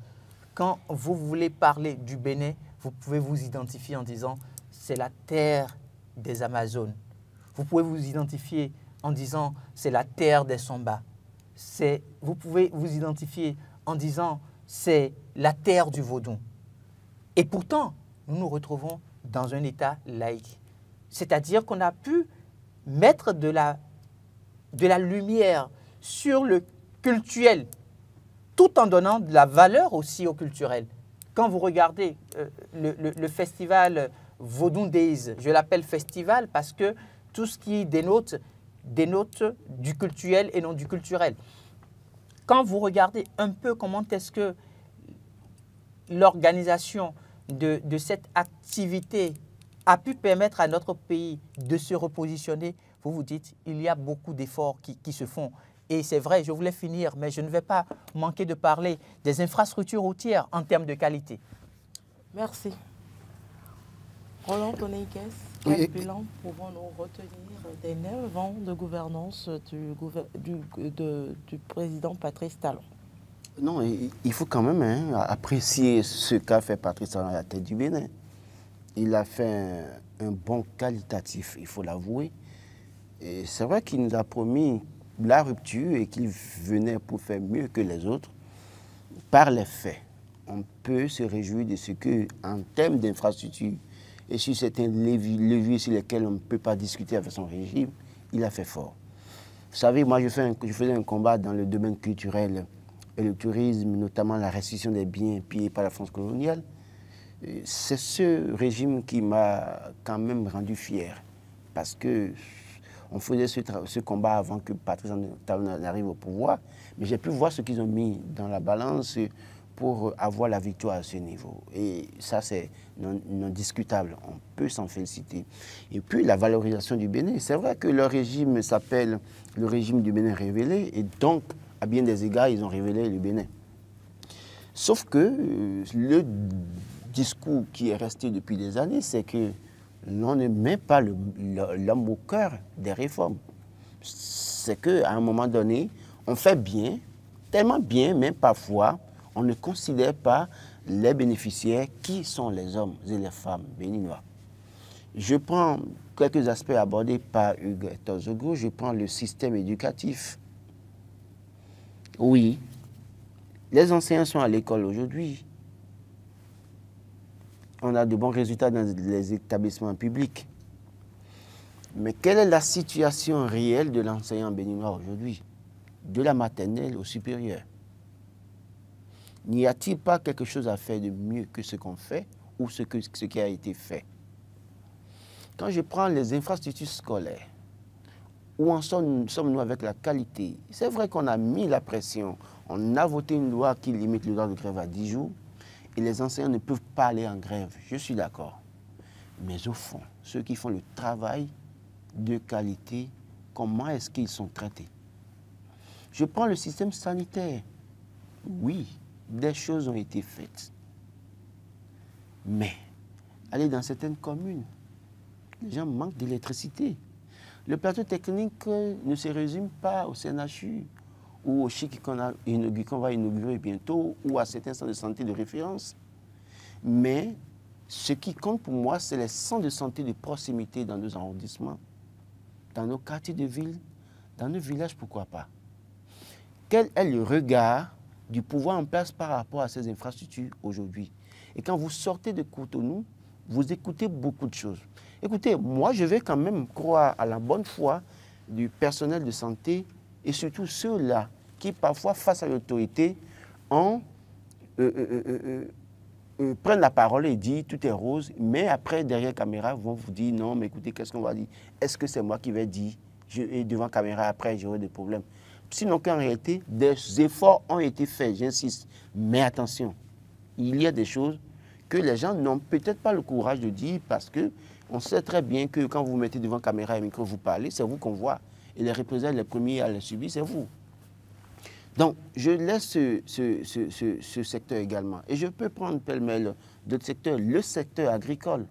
Quand vous voulez parler du Bénin, vous pouvez vous identifier en disant « c'est la terre des Amazones ». Vous pouvez vous identifier en disant « c'est la terre des Somba ». Vous pouvez vous identifier en disant « c'est la terre du Vaudou ». Et pourtant, nous nous retrouvons dans un État laïque. C'est-à-dire qu'on a pu mettre de la lumière sur le cultuel, tout en donnant de la valeur aussi au culturel. Quand vous regardez le festival Vaudou Days, je l'appelle festival parce que tout ce qui dénote du cultuel et non du culturel. Quand vous regardez un peu comment est-ce que l'organisation de cette activité a pu permettre à notre pays de se repositionner, vous vous dites, il y a beaucoup d'efforts qui se font. Et c'est vrai, je voulais finir, mais je ne vais pas manquer de parler des infrastructures routières en termes de qualité. Merci. Roland Tonneikes, quel bilan pouvons-nous retenir des 9 ans de gouvernance du président Patrice Talon? Non, il faut quand même apprécier ce qu'a fait Patrice Talon à la tête du Bénin. Il a fait un bond qualitatif, il faut l'avouer. Et c'est vrai qu'il nous a promis la rupture et qu'il venait pour faire mieux que les autres. Par les faits, on peut se réjouir de ce que, en termes d'infrastructure et sur certains leviers sur lesquels on ne peut pas discuter avec son régime, il a fait fort. Vous savez, moi, je faisais un combat dans le domaine culturel et le tourisme, notamment la restitution des biens pillés par la France coloniale. C'est ce régime qui m'a quand même rendu fier, parce que on faisait ce combat avant que Patrice Talon n'arrive au pouvoir, mais j'ai pu voir ce qu'ils ont mis dans la balance pour avoir la victoire à ce niveau. Et ça, c'est non discutable, on peut s'en féliciter. Et puis, la valorisation du Bénin. C'est vrai que leur régime s'appelle le régime du Bénin révélé, et donc, à bien des égards, ils ont révélé le Bénin. Sauf que le discours qui est resté depuis des années, c'est que l'on ne met pas l'homme au cœur des réformes. C'est qu'à un moment donné, on fait bien, tellement bien, même parfois, On ne considère pas les bénéficiaires qui sont les hommes et les femmes béninois. Je prends quelques aspects abordés par Hugues Tozogo. Je prends le système éducatif. Oui, les enseignants sont à l'école aujourd'hui. On a de bons résultats dans les établissements publics. Mais quelle est la situation réelle de l'enseignant béninois aujourd'hui, de la maternelle au supérieur? N'y a-t-il pas quelque chose à faire de mieux que ce qu'on fait ou ce qui a été fait? Quand je prends les infrastructures scolaires, où en sommes-nous avec la qualité? C'est vrai qu'on a mis la pression. On a voté une loi qui limite le droit de grève à 10 jours et les enseignants ne peuvent pas aller en grève. Je suis d'accord. Mais au fond, ceux qui font le travail de qualité, comment est-ce qu'ils sont traités? Je prends le système sanitaire. Oui, des choses ont été faites. Mais, allez dans certaines communes, les gens manquent d'électricité. Le plateau technique ne se résume pas au CNHU ou au CHIC qu'on va inaugurer bientôt ou à certains centres de santé de référence. Mais ce qui compte pour moi, c'est les centres de santé de proximité dans nos arrondissements, dans nos quartiers de ville, dans nos villages, pourquoi pas. Quel est le regard du pouvoir en place par rapport à ces infrastructures aujourd'hui? Et quand vous sortez de Cotonou, vous écoutez beaucoup de choses. Écoutez, moi, je vais quand même croire à la bonne foi du personnel de santé et surtout ceux-là qui, parfois, face à l'autorité, prennent la parole et disent tout est rose, mais après, derrière caméra, vont vous dire non, mais écoutez, qu'est-ce qu'on va dire? Est-ce que c'est moi qui vais dire et devant caméra, après, j'aurai des problèmes? Sinon qu'en réalité, des efforts ont été faits, j'insiste. Mais attention, il y a des choses que les gens n'ont peut-être pas le courage de dire parce qu'on sait très bien que quand vous vous mettez devant caméra et micro, vous parlez, c'est vous qu'on voit. Et les représailles, les premiers à les subir, c'est vous. Donc, je laisse ce secteur également. Et je peux prendre pêle-mêle d'autres secteurs, le secteur agricole.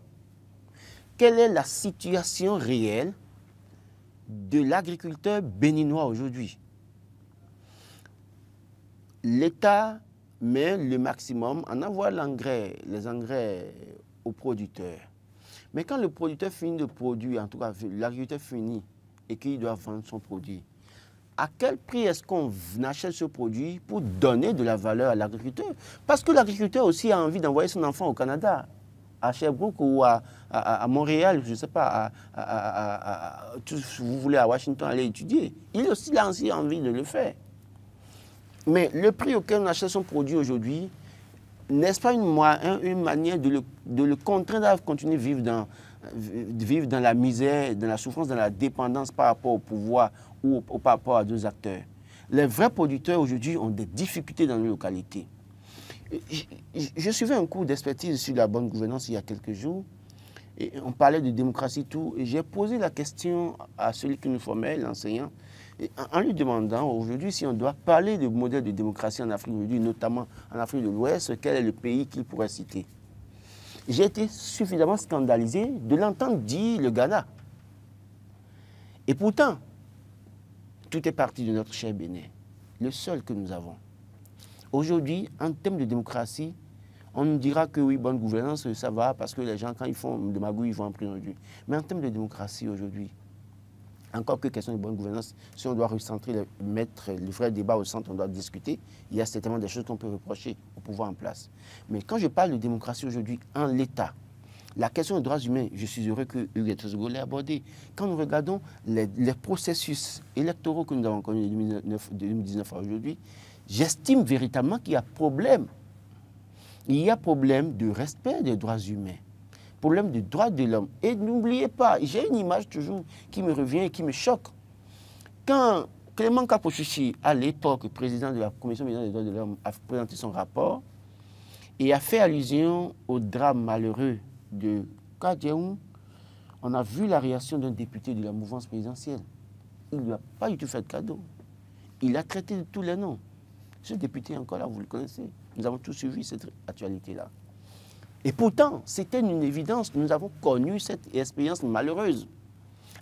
Quelle est la situation réelle de l'agriculteur béninois aujourd'hui? L'État met le maximum en envoie les engrais aux producteurs. Mais quand le producteur finit de produire, en tout cas l'agriculteur finit et qu'il doit vendre son produit, à quel prix est-ce qu'on achète ce produit pour donner de la valeur à l'agriculteur? Parce que l'agriculteur aussi a envie d'envoyer son enfant au Canada, à Sherbrooke ou à Montréal, je ne sais pas, vous voulez à Washington aller étudier. Il aussi a aussi envie de le faire. Mais le prix auquel on achète son produit aujourd'hui, n'est-ce pas une manière de le contraindre à continuer de vivre dans la misère, dans la souffrance, dans la dépendance par rapport au pouvoir ou par rapport à deux acteurs? Les vrais producteurs aujourd'hui ont des difficultés dans nos localités. Je suivais un cours d'expertise sur la bonne gouvernance il y a quelques jours. Et on parlait de démocratie et tout. Et j'ai posé la question à celui qui nous formait, l'enseignant, en lui demandant aujourd'hui si on doit parler de modèle de démocratie en Afrique aujourd'hui, notamment en Afrique de l'Ouest, quel est le pays qu'il pourrait citer. J'ai été suffisamment scandalisé de l'entendre dire le Ghana. Et pourtant, tout est parti de notre cher Bénin, le seul que nous avons. Aujourd'hui, en termes de démocratie, on nous dira que oui, bonne gouvernance, ça va, parce que les gens, quand ils font de magouille, ils vont en prison. Mais en termes de démocratie aujourd'hui, encore que question de bonne gouvernance, si on doit recentrer, mettre le vrai débat au centre, on doit discuter, il y a certainement des choses qu'on peut reprocher au pouvoir en place. Mais quand je parle de démocratie aujourd'hui en l'État, la question des droits humains, je suis heureux que Hugues Tozogo l'ait abordé. Quand nous regardons les processus électoraux que nous avons connus de 2019 à aujourd'hui, j'estime véritablement qu'il y a problème. Il y a problème de respect des droits humains, problème de droits de l'homme. Et n'oubliez pas, j'ai une image toujours qui me revient et qui me choque. Quand Clément Kapochuchi, à l'époque président de la Commission des droits de l'homme, a présenté son rapport et a fait allusion au drame malheureux de Kadjeoum, on a vu la réaction d'un député de la mouvance présidentielle. Il ne lui a pas du tout fait de cadeau. Il a traité de tous les noms. Ce député est encore là, vous le connaissez. Nous avons tous suivi cette actualité-là. Et pourtant, c'était une évidence. Nous avons connu cette expérience malheureuse.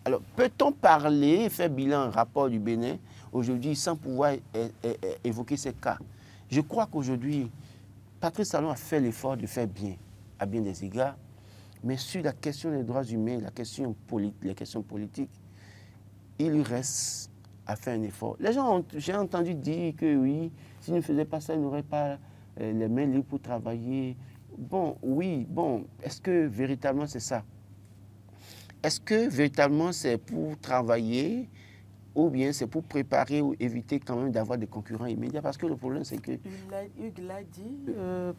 Alors, peut-on parler, faire bilan, rapport du Bénin, aujourd'hui, sans pouvoir évoquer ces cas? Je crois qu'aujourd'hui, Patrice Talon a fait l'effort de faire bien, à bien des égards, mais sur la question des droits humains, les questions politiques, il lui reste à faire un effort. Les gens, j'ai entendu dire que oui, s'il ne faisait pas ça, il n'aurait pas les mains libres pour travailler. Bon, oui, bon, est-ce que véritablement c'est ça? Est-ce que véritablement c'est pour travailler ou bien c'est pour préparer ou éviter quand même d'avoir des concurrents immédiats? Parce que le problème, c'est que... Hugues l'a dit,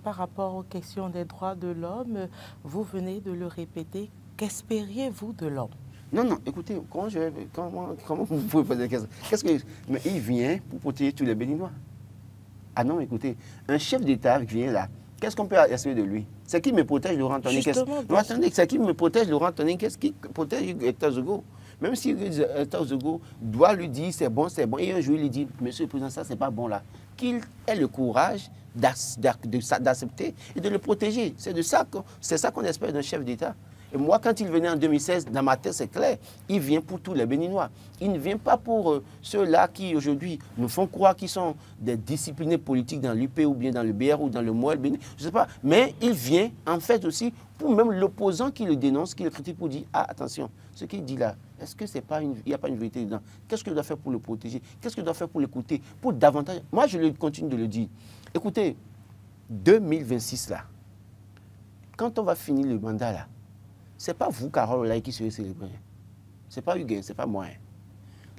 par rapport aux questions des droits de l'homme, vous venez de le répéter, qu'espériez-vous de l'homme? Non, non, écoutez, comment vous pouvez poser la question? Mais il vient pour protéger tous les Béninois. Ah non, écoutez, un chef d'État vient là, qu'est-ce qu'on peut espérer de lui? C'est qui me protège, Laurent Antonin? Non, attendez, c'est qui me protège, Laurent Antonin? Qu'est-ce qui protège Hector Zogo? Même si Hector Zogo doit lui dire c'est bon, et un jour il lui dit, monsieur le président, ça c'est pas bon là, qu'il ait le courage d'accepter et de le protéger. C'est ça qu'on espère d'un chef d'État. Et moi, quand il venait en 2016, dans ma tête, c'est clair, il vient pour tous les Béninois. Il ne vient pas pour ceux-là qui, aujourd'hui, nous font croire qu'ils sont des disciplinés politiques dans l'UP ou bien dans le BR ou dans le MOEL, je ne sais pas. Mais il vient, en fait, aussi pour même l'opposant qui le dénonce, qui le critique, pour dire, ah, attention, ce qu'il dit là, est-ce que c'est pas il n'y a pas une vérité dedans? Qu'est-ce que je dois faire pour le protéger? Qu'est-ce que je dois faire pour l'écouter? Pour davantage... Moi, je continue de le dire. Écoutez, 2026 là, quand on va finir le mandat là, ce n'est pas vous, Carole, là, qui serez célébré. Ce n'est pas Hugues, ce n'est pas moi.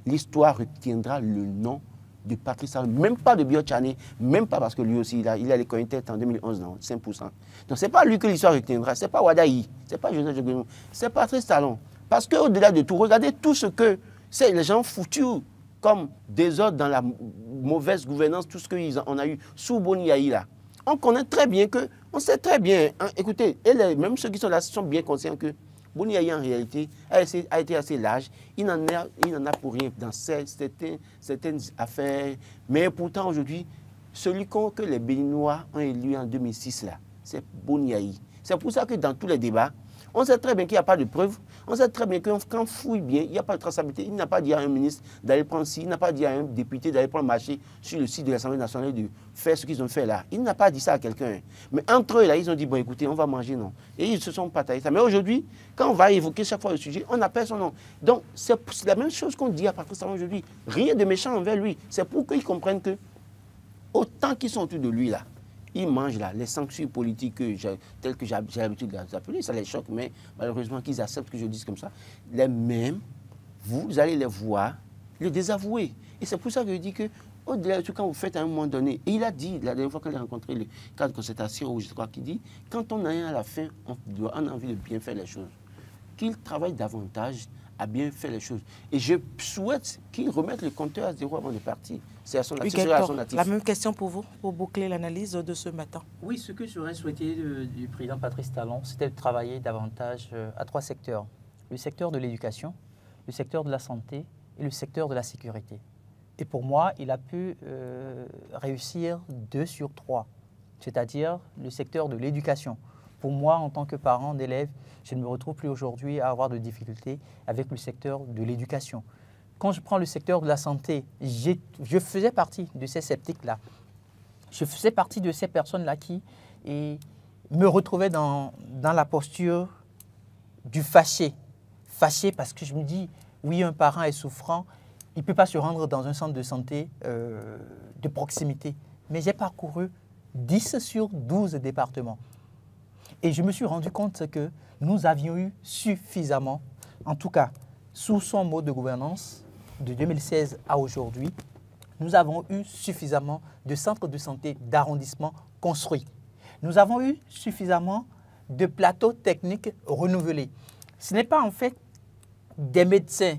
L'histoire retiendra le nom de Patrice Talon, même pas de Biotchane, même pas parce que lui aussi, il a les tête en 2011, non, 5%. Donc, ce n'est pas lui que l'histoire retiendra, ce n'est pas Wadaï, ce n'est pas Joseph Joguenou, c'est Patrice Talon. Parce qu'au-delà de tout, regardez tout ce que c'est les gens foutus comme désordre dans la mauvaise gouvernance, tout ce qu'on a eu sous Boni Yayi là. On connaît très bien que, on sait très bien, hein, écoutez, même ceux qui sont là sont bien conscients que Boni Yayi en réalité a été assez large, il n'en a pour rien dans certaines affaires, mais pourtant aujourd'hui, celui que les Béninois ont élu en 2006 là, c'est Boni Yayi. C'est pour ça que dans tous les débats, on sait très bien qu'il n'y a pas de preuves. On sait très bien que quand on fouille bien, il n'y a pas de traçabilité. Il n'a pas dit à un ministre d'aller prendre ci, il n'a pas dit à un député d'aller prendre marché sur le site de l'Assemblée nationale de faire ce qu'ils ont fait là. Il n'a pas dit ça à quelqu'un. Mais entre eux, là, ils ont dit, bon, écoutez, on va manger, non. Et ils se sont partagés ça. Mais aujourd'hui, quand on va évoquer chaque fois le sujet, on appelle son nom. Donc, c'est la même chose qu'on dit à Patrice Talon aujourd'hui. Rien de méchant envers lui. C'est pour qu'ils comprennent que, autant qu'ils sont autour de lui, là, ils mangent là, les sanctions politiques telles que j'ai l'habitude de les appeler, ça les choque, mais malheureusement qu'ils acceptent que je dise comme ça. Les mêmes, vous allez les voir, les désavouer. Et c'est pour ça que je dis que, au-delà de tout, quand vous faites à un moment donné, et il a dit, la dernière fois qu'il a rencontré le cadre de concertation, où je crois qu'il dit, quand on a rien à la fin, on a envie de bien faire les choses. Qu'il travaille davantage à bien faire les choses. Et je souhaite qu'il remette le compteur à zéro avant de partir. C'est à son actif. La même question pour vous, pour boucler l'analyse de ce matin. Oui, ce que j'aurais souhaité du président Patrice Talon, c'était de travailler davantage à 3 secteurs. Le secteur de l'éducation, le secteur de la santé et le secteur de la sécurité. Et pour moi, il a pu réussir 2 sur 3, c'est-à-dire le secteur de l'éducation. Pour moi, en tant que parent d'élèves, je ne me retrouve plus aujourd'hui à avoir de difficultés avec le secteur de l'éducation. Quand je prends le secteur de la santé, je faisais partie de ces sceptiques-là. Je faisais partie de ces personnes-là qui me retrouvaient dans la posture du fâché. Fâché parce que je me dis, oui, un parent est souffrant, il ne peut pas se rendre dans un centre de santé de proximité. Mais j'ai parcouru 10 sur 12 départements. Et je me suis rendu compte que nous avions eu suffisamment, en tout cas sous son mode de gouvernance de 2016 à aujourd'hui, nous avons eu suffisamment de centres de santé d'arrondissement construits. Nous avons eu suffisamment de plateaux techniques renouvelés. Ce n'est pas en fait des médecins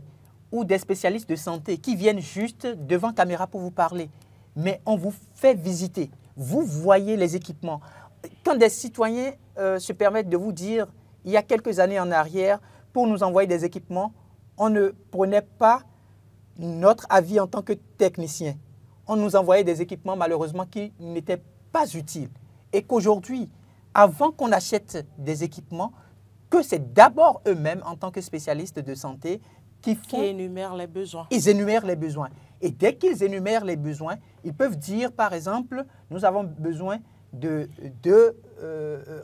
ou des spécialistes de santé qui viennent juste devant caméra pour vous parler, mais on vous fait visiter. Vous voyez les équipements. Quand des citoyens se permettent de vous dire, il y a quelques années en arrière, pour nous envoyer des équipements, on ne prenait pas notre avis en tant que technicien. On nous envoyait des équipements, malheureusement, qui n'étaient pas utiles. Et qu'aujourd'hui, avant qu'on achète des équipements, que c'est d'abord eux-mêmes, en tant que spécialistes de santé, qui énumèrent les besoins. Ils énumèrent les besoins. Et dès qu'ils énumèrent les besoins, Ils peuvent dire, par exemple, nous avons besoin de 2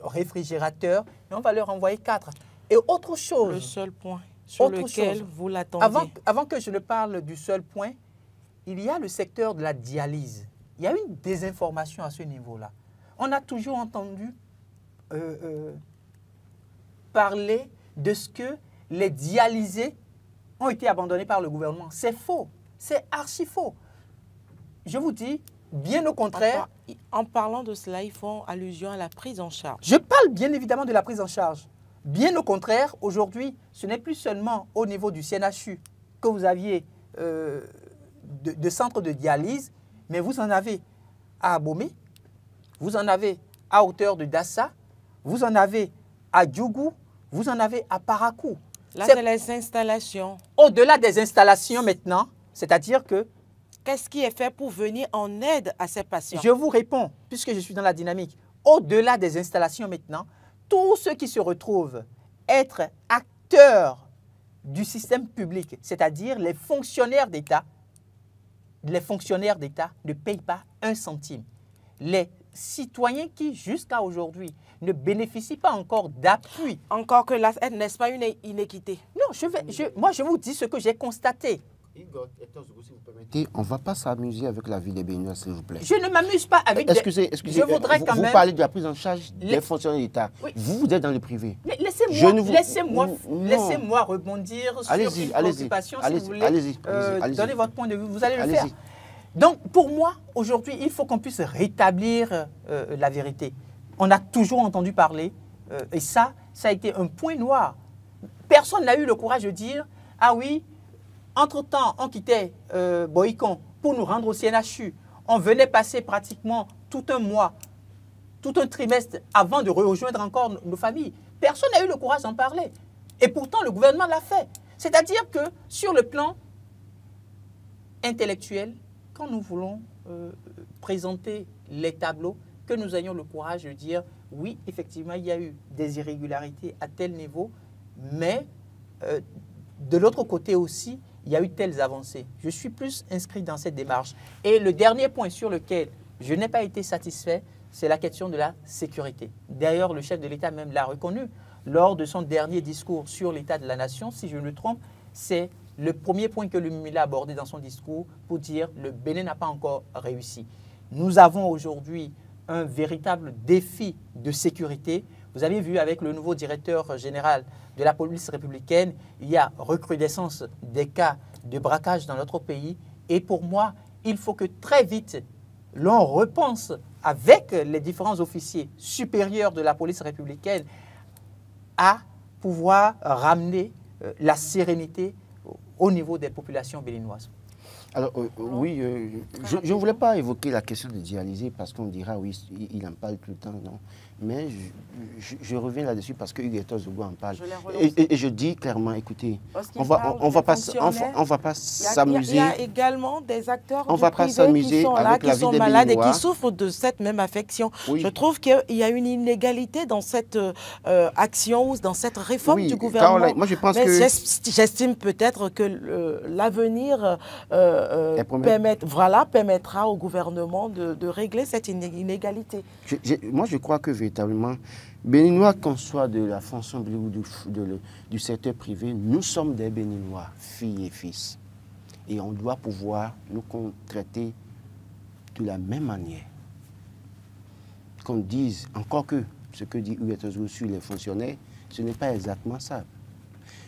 réfrigérateurs et on va leur envoyer 4. Et autre chose. Le seul point sur lequel vous l'attendiez. Avant que je ne parle du seul point, il y a le secteur de la dialyse. Il y a une désinformation à ce niveau-là. On a toujours entendu parler de ce que les dialysés ont été abandonnés par le gouvernement. C'est faux. C'est archi faux. Je vous dis, bien au contraire. En parlant de cela, ils font allusion à la prise en charge. Je parle bien évidemment de la prise en charge. Bien au contraire, aujourd'hui, ce n'est plus seulement au niveau du CNHU que vous aviez de centres de dialyse, mais vous en avez à Abomey, vous en avez à hauteur de Dassa, vous en avez à Djougou, vous en avez à Parakou. Là, c'est les installations. Au-delà des installations maintenant, c'est-à-dire que... Qu'est-ce qui est fait pour venir en aide à ces patients? Je vous réponds, puisque je suis dans la dynamique. Au-delà des installations maintenant, tous ceux qui se retrouvent être acteurs du système public, c'est-à-dire les fonctionnaires d'État ne payent pas 1 centime. Les citoyens qui, jusqu'à aujourd'hui, ne bénéficient pas encore d'appui. Encore que n'est-ce pas une inéquité? Non, moi je vous dis ce que j'ai constaté. Igor, si vous permettez, on ne va pas s'amuser avec la vie des Béninois, s'il vous plaît. Je ne m'amuse pas avec... Excusez, je voudrais quand même... Vous parlez de la prise en charge des fonctionnaires d'État. Oui. Vous êtes dans le privé. Laissez-moi rebondir sur une préoccupation, si vous voulez. Allez-y. Donnez votre point de vue, vous allez le faire. Donc, pour moi, aujourd'hui, il faut qu'on puisse rétablir la vérité. On a toujours entendu parler, et ça a été un point noir. Personne n'a eu le courage de dire, ah oui, entre-temps, on quittait Boïcon pour nous rendre au CNHU. On venait passer pratiquement tout un mois, tout un trimestre avant de rejoindre encore nos familles. Personne n'a eu le courage d'en parler. Et pourtant, le gouvernement l'a fait. C'est-à-dire que sur le plan intellectuel, quand nous voulons présenter les tableaux, que nous ayons le courage de dire, oui, effectivement, il y a eu des irrégularités à tel niveau, mais de l'autre côté aussi, il y a eu telles avancées. Je suis plus inscrit dans cette démarche. Et le dernier point sur lequel je n'ai pas été satisfait, c'est la question de la sécurité. D'ailleurs, le chef de l'État même l'a reconnu lors de son dernier discours sur l'état de la nation. Si je ne me trompe, c'est le premier point que le Mimila a abordé dans son discours pour dire que le Bénin n'a pas encore réussi. Nous avons aujourd'hui un véritable défi de sécurité. Vous avez vu avec le nouveau directeur général de la police républicaine, il y a recrudescence des cas de braquage dans notre pays. Et pour moi, il faut que très vite, l'on repense avec les différents officiers supérieurs de la police républicaine à pouvoir ramener la sérénité au niveau des populations béninoises. Alors, oui, je ne voulais pas évoquer la question de dialyser parce qu'on dira, oui, il en parle tout le temps, non. Mais je reviens là-dessus parce que Hugues Zogo en parle. Et je dis clairement, écoutez, on va pas s'amuser. Il y a également des acteurs du privé qui sont là, qui sont malades et qui souffrent de cette même affection. Oui. Je trouve qu'il y a une inégalité dans cette action ou dans cette réforme du gouvernement. Caroline, moi je pense que... J'estime peut-être que l'avenir permettra au gouvernement de régler cette inégalité. Moi je crois que véritablement, Béninois, qu'on soit de la fonction ou du secteur privé, nous sommes des Béninois, filles et fils. Et on doit pouvoir nous traiter de la même manière. Qu'on dise, encore que ce que dit Hugues Zogo sur les fonctionnaires, ce n'est pas exactement ça.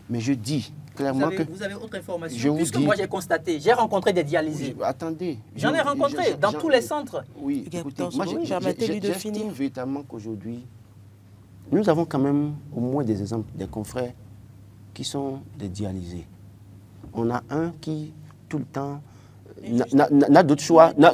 Mais je dis clairement que... Vous avez autre information, puisque moi j'ai constaté, j'ai rencontré des dialysés. Oui, attendez. J'en ai rencontré dans tous les centres. Oui, écoutez, moi j'estime véritablement qu'aujourd'hui, nous avons quand même au moins des exemples, des confrères qui sont des dialysés. On a un qui, tout le temps, n'a d'autre choix. N'a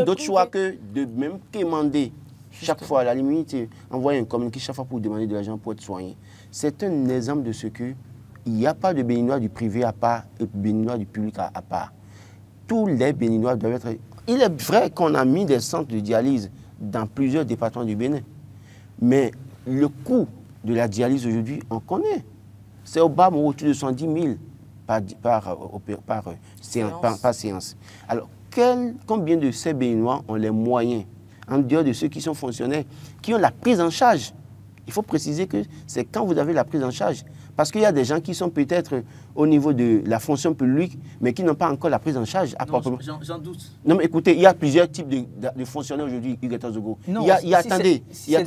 d'autre choix que de même quémander chaque fois, à la limite, envoyer un communiqué chaque fois pour demander de l'argent pour être soigné. C'est un exemple de ce qu'il n'y a pas de Béninois du privé à part et Béninois du public à part. Tous les Béninois doivent être... Il est vrai qu'on a mis des centres de dialyse dans plusieurs départements du Bénin. Mais le coût de la dialyse aujourd'hui, on connaît. C'est au bas autour de 110 000. par séance. Alors, combien de ces Béninois ont les moyens, en dehors de ceux qui sont fonctionnaires, qui ont la prise en charge? Il faut préciser que c'est quand vous avez la prise en charge. Parce qu'il y a des gens qui sont peut-être au niveau de la fonction publique, mais qui n'ont pas encore la prise en charge. J'en doute. Non, mais écoutez, il y a plusieurs types de fonctionnaires aujourd'hui, Hugues Zogo. Il y a plusieurs types de... Il y a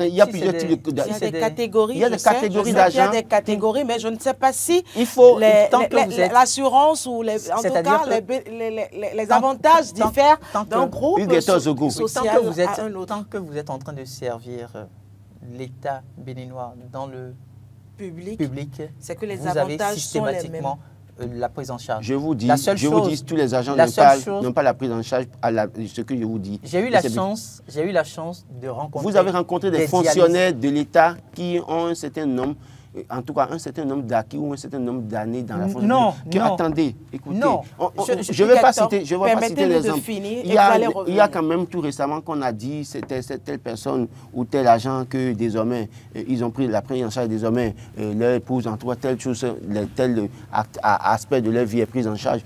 des catégories, il y a des catégories d'agents. Il y a des catégories, mais je ne sais pas si l'assurance ou en tout cas les avantages diffèrent d'un groupe social à un autre. Tant que vous êtes en train de servir l'État béninois dans le public, c'est que les avantages systématiquement sont les mêmes. La prise en charge. Je vous dis, tous les agents n'ont pas la prise en charge à ce que je vous dis. J'ai eu la chance de rencontrer. Vous avez rencontré des fonctionnaires de l'État qui ont un certain nombre, en tout cas un certain nombre d'acquis ou un certain nombre d'années dans la fonction. Non. Attendez, écoutez, non. Je ne vais pas citer l'exemple. Il y a quand même tout récemment qu'on a dit c'était telle personne ou tel agent que désormais ils ont pris la prise en charge, désormais leur épouse, en tout cas telle chose, tel aspect de leur vie est pris en charge.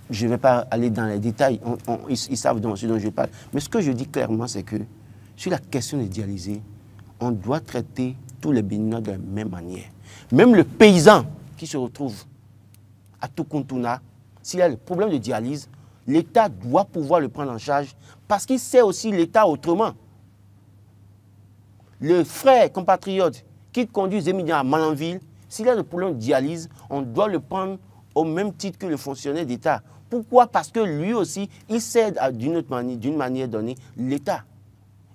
Je ne vais pas aller dans les détails, ils savent ce dont je parle. Mais ce que je dis clairement, c'est que sur la question des dialysés, on doit traiter tous les Béninois de la même manière. Même le paysan qui se retrouve à Tukuntuna, s'il a le problème de dialyse, l'État doit pouvoir le prendre en charge parce qu'il sait aussi l'État autrement. Le frère compatriote qui conduit Zémilian à Malanville, s'il a le problème de dialyse, on doit le prendre au même titre que le fonctionnaire d'État. Pourquoi? Parce que lui aussi, il sert d'une manière donnée l'État.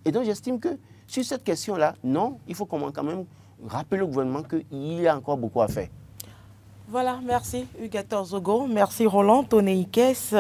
Et donc j'estime que sur cette question-là, non, il faut quand même rappeler au gouvernement qu'il y a encore beaucoup à faire. Voilà, merci Hugues Zogo, merci Roland Toneikes.